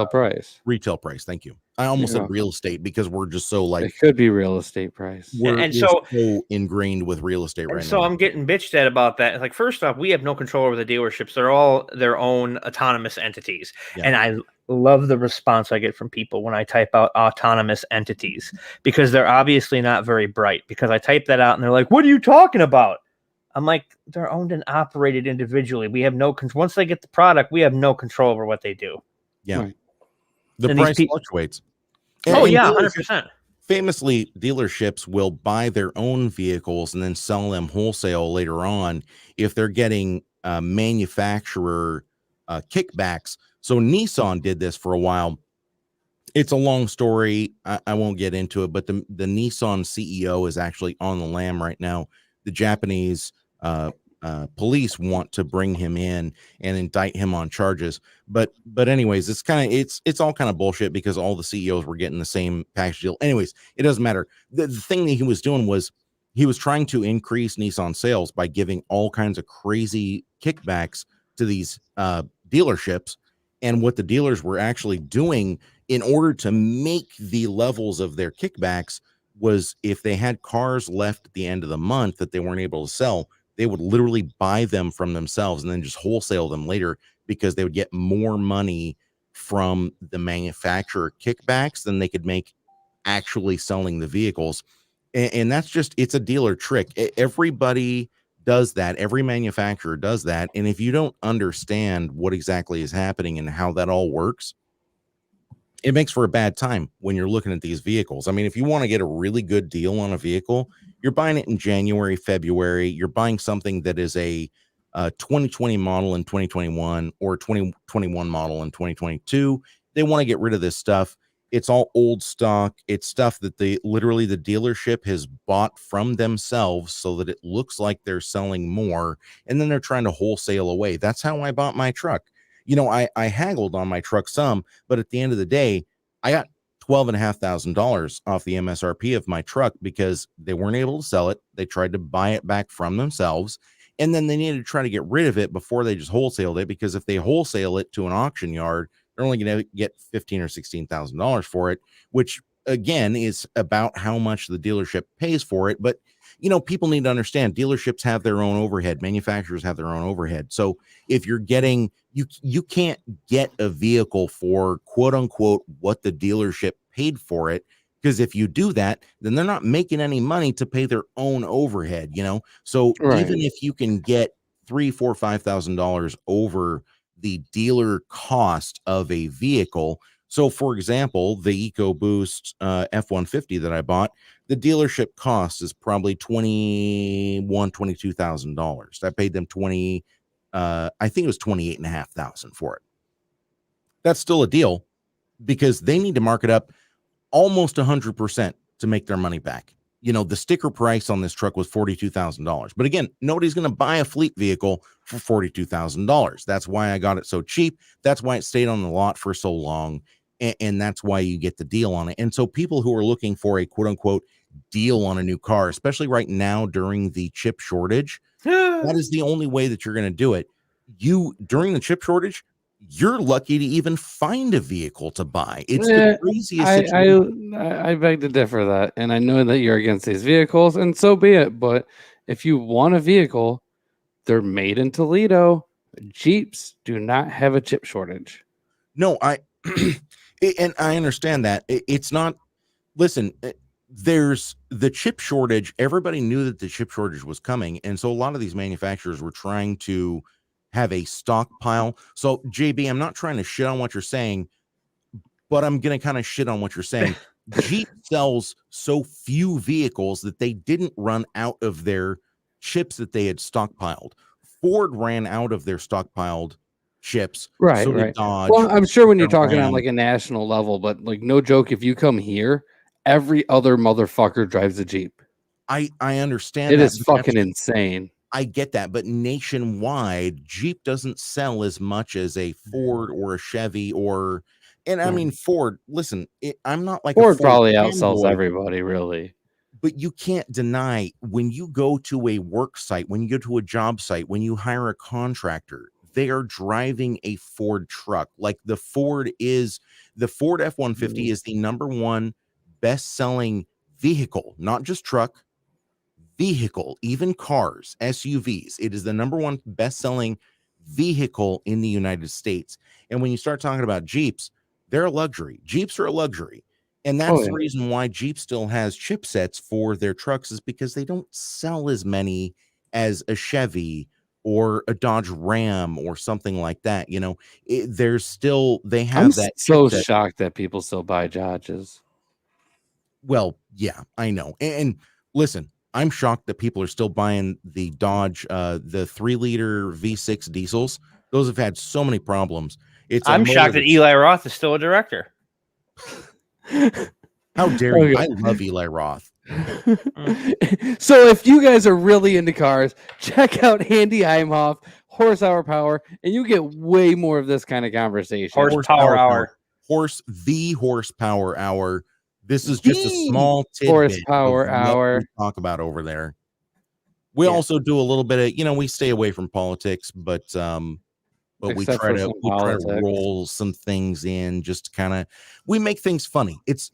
price. Retail price. Thank you. I almost said real estate because we're just so like it could be real estate price. We're so ingrained with real estate right now. So I'm getting bitched at about that. Like, first off, we have no control over the dealerships. They're all their own autonomous entities. Yeah. And love the response I get from people when I type out autonomous entities, because they're obviously not very bright, because I type that out and they're like, what are you talking about? I'm like, they're owned and operated individually. We have no control. Once they get the product, we have no control over what they do. Yeah. Right. The And price fluctuates. Oh, And yeah, 100%. Famously, dealerships will buy their own vehicles and then sell them wholesale later on if they're getting manufacturer kickbacks. So Nissan did this for a while. It's a long story. I won't get into it, but the Nissan CEO is actually on the lam right now. The Japanese police want to bring him in and indict him on charges. But anyways, it's all kind of bullshit because all the CEOs were getting the same package deal. Anyways, it doesn't matter. The thing that he was doing was he was trying to increase Nissan sales by giving all kinds of crazy kickbacks to these dealerships. And what the dealers were actually doing in order to make the levels of their kickbacks was if they had cars left at the end of the month that they weren't able to sell, they would literally buy them from themselves and then just wholesale them later because they would get more money from the manufacturer kickbacks than they could make actually selling the vehicles. And that's just, it's a dealer trick. Everybody does that. Every manufacturer does that. And if you don't understand what exactly is happening and how that all works, it makes for a bad time when you're looking at these vehicles. I mean, if you want to get a really good deal on a vehicle, you're buying it in January, February, you're buying something that is a 2020 model in 2021 or 2021 model in 2022. They want to get rid of this stuff. It's all old stock. It's stuff that literally the dealership has bought from themselves so that it looks like they're selling more. And then they're trying to wholesale away. That's how I bought my truck. You know, I haggled on my truck some, but at the end of the day, I got $12,500 off the MSRP of my truck because they weren't able to sell it. They tried to buy it back from themselves. And then they needed to try to get rid of it before they just wholesaled it, because if they wholesale it to an auction yard, they're only going to get $15,000 or $16,000 for it, which again is about how much the dealership pays for it. But you know, people need to understand dealerships have their own overhead, manufacturers have their own overhead. So if you're getting, you can't get a vehicle for quote unquote what the dealership paid for it, because if you do that, then they're not making any money to pay their own overhead, you know. So even if you can get $3,000, $4,000, $5,000 over the dealer cost of a vehicle. So for example, the EcoBoost F-150 that I bought, the dealership cost is probably $22,000. I paid them I think it was 28,500 for it. That's still a deal because they need to mark it up almost 100% to make their money back. You know, the sticker price on this truck was $42,000. But again, nobody's going to buy a fleet vehicle for $42,000. That's why I got it so cheap. That's why it stayed on the lot for so long. And that's why you get the deal on it. And so people who are looking for a quote unquote deal on a new car, especially right now during the chip shortage, that is the only way that you're going to do it. During the chip shortage, you're lucky to even find a vehicle to buy. It's the craziest situation. I beg to differ that, and I know that you're against these vehicles, and so be it. But if you want a vehicle, they're made in Toledo. Jeeps do not have a chip shortage. No, and I understand that. It's not. Listen, there's the chip shortage. Everybody knew that the chip shortage was coming, and so a lot of these manufacturers were trying to have a stockpile. So JB, I'm not trying to shit on what you're saying, but I'm going to kind of shit on what you're saying. Jeep sells so few vehicles that they didn't run out of their chips that they had stockpiled. Ford ran out of their stockpiled chips. Right, So right. Dodge. Well, I'm sure when you're talking on like a national level, but like no joke, if you come here, every other motherfucker drives a Jeep. I understand it that. Is fucking insane. I get that, but nationwide, Jeep doesn't sell as much as a Ford or a Chevy and I mean, Ford, listen, I'm not like Ford a probably outsells everybody, really. But you can't deny when you go to a work site, when you go to a job site, when you hire a contractor, they are driving a Ford truck. Like the Ford F-150 is the number one best-selling vehicle, not just truck, vehicle, even cars, SUVs. It is the number one best-selling vehicle in the United States. And when you start talking about Jeeps, They're a luxury. Jeeps are a luxury. And that's the reason why Jeep still has chipsets for their trucks, is because they don't sell as many as a Chevy or a Dodge Ram or something like that. You know, they have that. So shocked that people still buy Dodges. Well, yeah, I know. And listen, I'm shocked that people are still buying the Dodge, the 3-liter V6 diesels. Those have had so many problems. I'm shocked that Eli Roth is still a director. How dare you? I love Eli Roth. So if you guys are really into cars, check out Andy Imhof, Horsepower Power, and you get way more of this kind of conversation. Horsepower Hour. The Horsepower Hour. This is just a small tidbit Horsepower Hour we talk about over there. We also do a little bit of, we stay away from politics, but we try to roll some things in, just to kind of, we make things funny. It's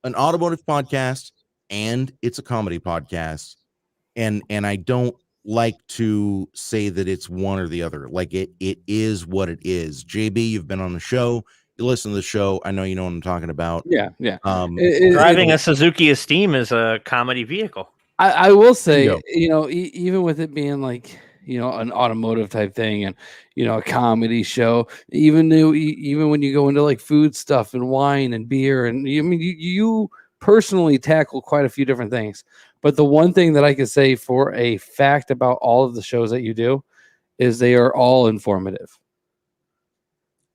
an automotive podcast and it's a comedy podcast, and I don't like to say that it's one or the other. Like it is what it is. JB, you've been on the show. You listen to the show. I know you know what I'm talking about. Yeah. Driving a Suzuki Esteem is a comedy vehicle. I will say, even with it being like, an automotive type thing and, a comedy show, even when you go into like food stuff and wine and beer, and you personally tackle quite a few different things. But the one thing that I can say for a fact about all of the shows that you do is they are all informative.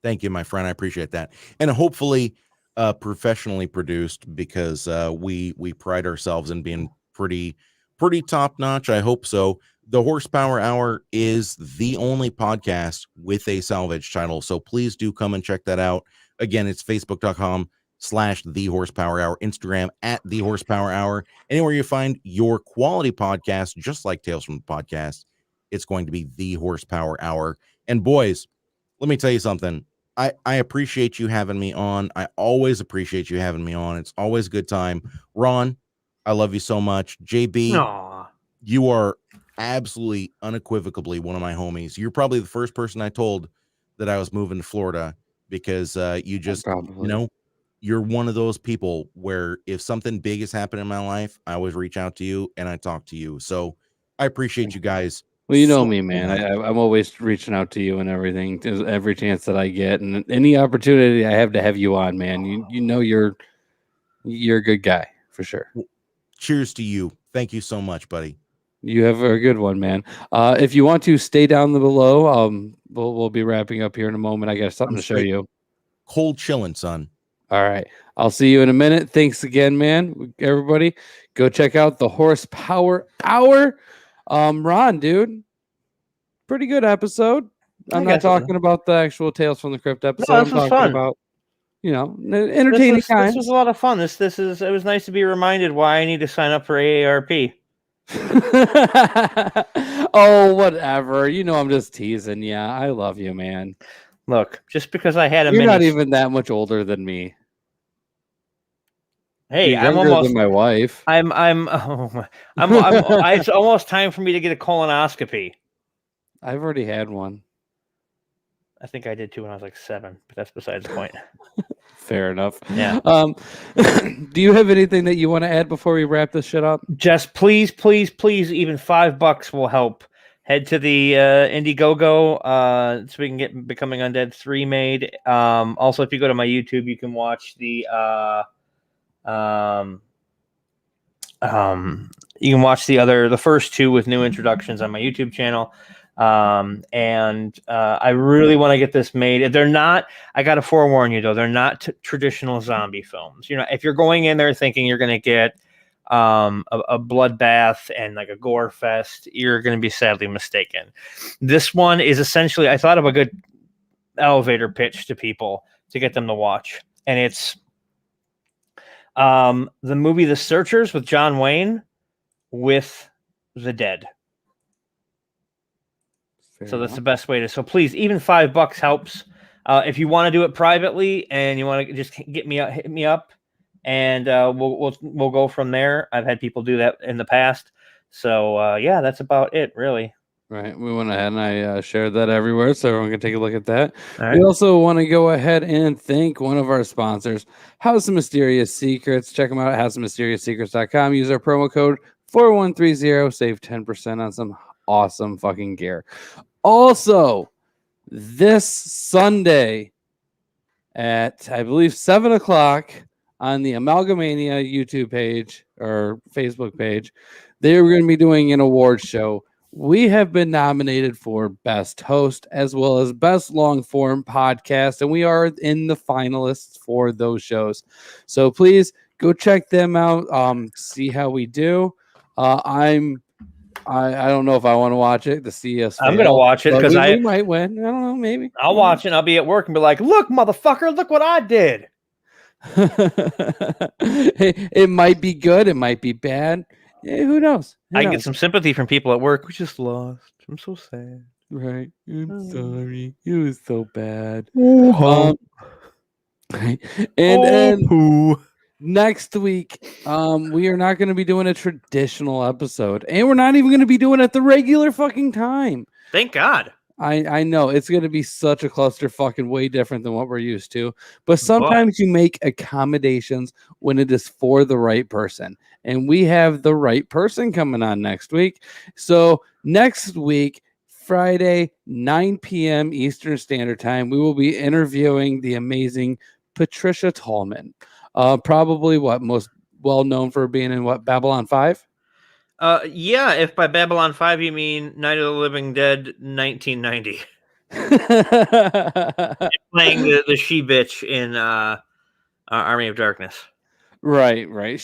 Thank you, my friend. I appreciate that. And hopefully professionally produced, because we pride ourselves in being pretty top notch. I hope so. The Horsepower Hour is the only podcast with a salvage title, so please do come and check that out. Again, it's facebook.com/The Horsepower Hour, Instagram @The Horsepower Hour. Anywhere you find your quality podcast, just like Tales from the Podcast, it's going to be The Horsepower Hour. And boys, let me tell you something. I appreciate you having me on. I always appreciate you having me on. It's always a good time. Ron, I love you so much. JB, you are absolutely unequivocally one of my homies. You're probably the first person I told that I was moving to Florida, because you just, you're one of those people where if something big has happened in my life, I always reach out to you and I talk to you. So I appreciate you guys. Well, you know me, man. I'm always reaching out to you and everything, every chance that I get, and any opportunity I have to have you on, man. You're a good guy for sure. Cheers to you. Thank you so much, buddy. You have a good one, man. If you want to stay down below, we'll be wrapping up here in a moment. I got something to show you. Cold chilling, son. All right. I'll see you in a minute. Thanks again, man. Everybody, go check out the Horsepower Hour. Ron, dude, pretty good episode. I'm not talking about the actual Tales from the Crypt episode. No, this was fun. About, entertaining times. This was a lot of fun. It was nice to be reminded why I need to sign up for AARP. Oh, whatever. I'm just teasing. Yeah, I love you, man. Look, just because I had you're not even that much older than me. Hey, I'm almost than my wife. It's almost time for me to get a colonoscopy. I've already had one. I think I did too when I was like 7, but that's besides the point. Fair enough. Yeah. Do you have anything that you want to add before we wrap this shit up? Just please, even $5 will help. Head to the Indiegogo so we can get Becoming Undead 3 made. Also, if you go to my YouTube, you can watch the you can watch the first 2 with new introductions on my YouTube channel. I really want to get this made. They're not, I got to forewarn you though, they're not traditional zombie films. If you're going in there thinking you're going to get a bloodbath and like a gore fest, you're going to be sadly mistaken. This one is essentially, I thought of a good elevator pitch to people to get them to watch. And it's the movie The Searchers with John Wayne with the dead. So that's the best way to. So please, even $5 helps. If you want to do it privately and you want to just hit me up, and we'll go from there. I've had people do that in the past. So yeah, that's about it, really. Right. We went ahead and I shared that everywhere, so everyone can take a look at that. Right. We also want to go ahead and thank one of our sponsors, House of Mysterious Secrets. Check them out at houseofmysterioussecrets.com. Use our promo code 4130. Save 10% on some awesome fucking gear. Also, this Sunday at, I believe, 7 o'clock on the Amalgamania YouTube page or Facebook page, they're going to be doing an award show. We have been nominated for Best Host as well as Best Long Form Podcast, and we are in the finalists for those shows. So please go check them out, see how we do. I don't know if I want to watch it to see us. I'm going to watch it because we might win. I don't know, maybe. I'll watch it and I'll be at work and be like, look, motherfucker, look what I did. It might be good. It might be bad. Who knows? I can get some sympathy from people at work. We just lost. I'm so sad. Right. I'm sorry. It was so bad. And next week, we are not going to be doing a traditional episode, and we're not even going to be doing it at the regular fucking time. Thank God. I know it's going to be such a clusterfuck and way different than what we're used to. But sometimes you make accommodations when it is for the right person. And we have the right person coming on next week. So next week, Friday, 9 p.m. Eastern Standard Time, we will be interviewing the amazing Patricia Tallman. Probably most well known for being in Babylon 5? Yeah, if by Babylon 5 you mean Night of the Living Dead 1990. Playing the she-bitch in Army of Darkness. Right.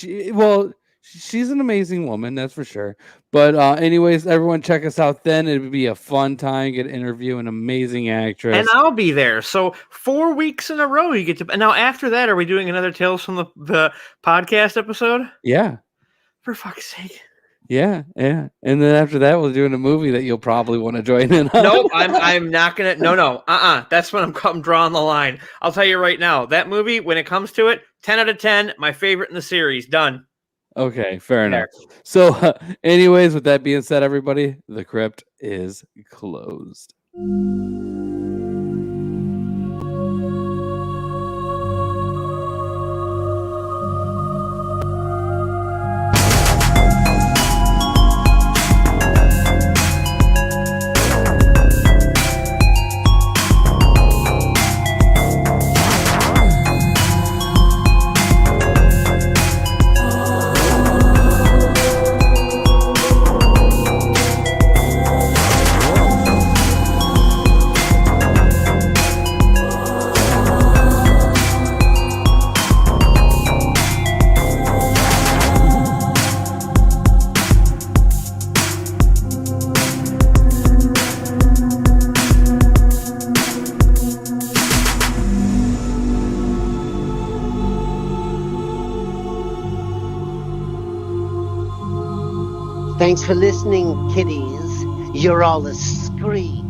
She's an amazing woman, that's for sure. But anyways, everyone check us out then. It would be a fun time, get to interview an amazing actress. And I'll be there. So 4 weeks in a row you get to... And now after that, are we doing another Tales from the podcast episode? Yeah. For fuck's sake. Yeah. And then after that, we're doing a movie that you'll probably want to join in on. No, I'm not gonna. No. That's when I'm drawing the line. I'll tell you right now. That movie, when it comes to it, 10 out of 10, my favorite in the series. Done. Okay, fair enough. So, anyways, with that being said, everybody, the crypt is closed. Thanks for listening, kiddies. You're all a scream.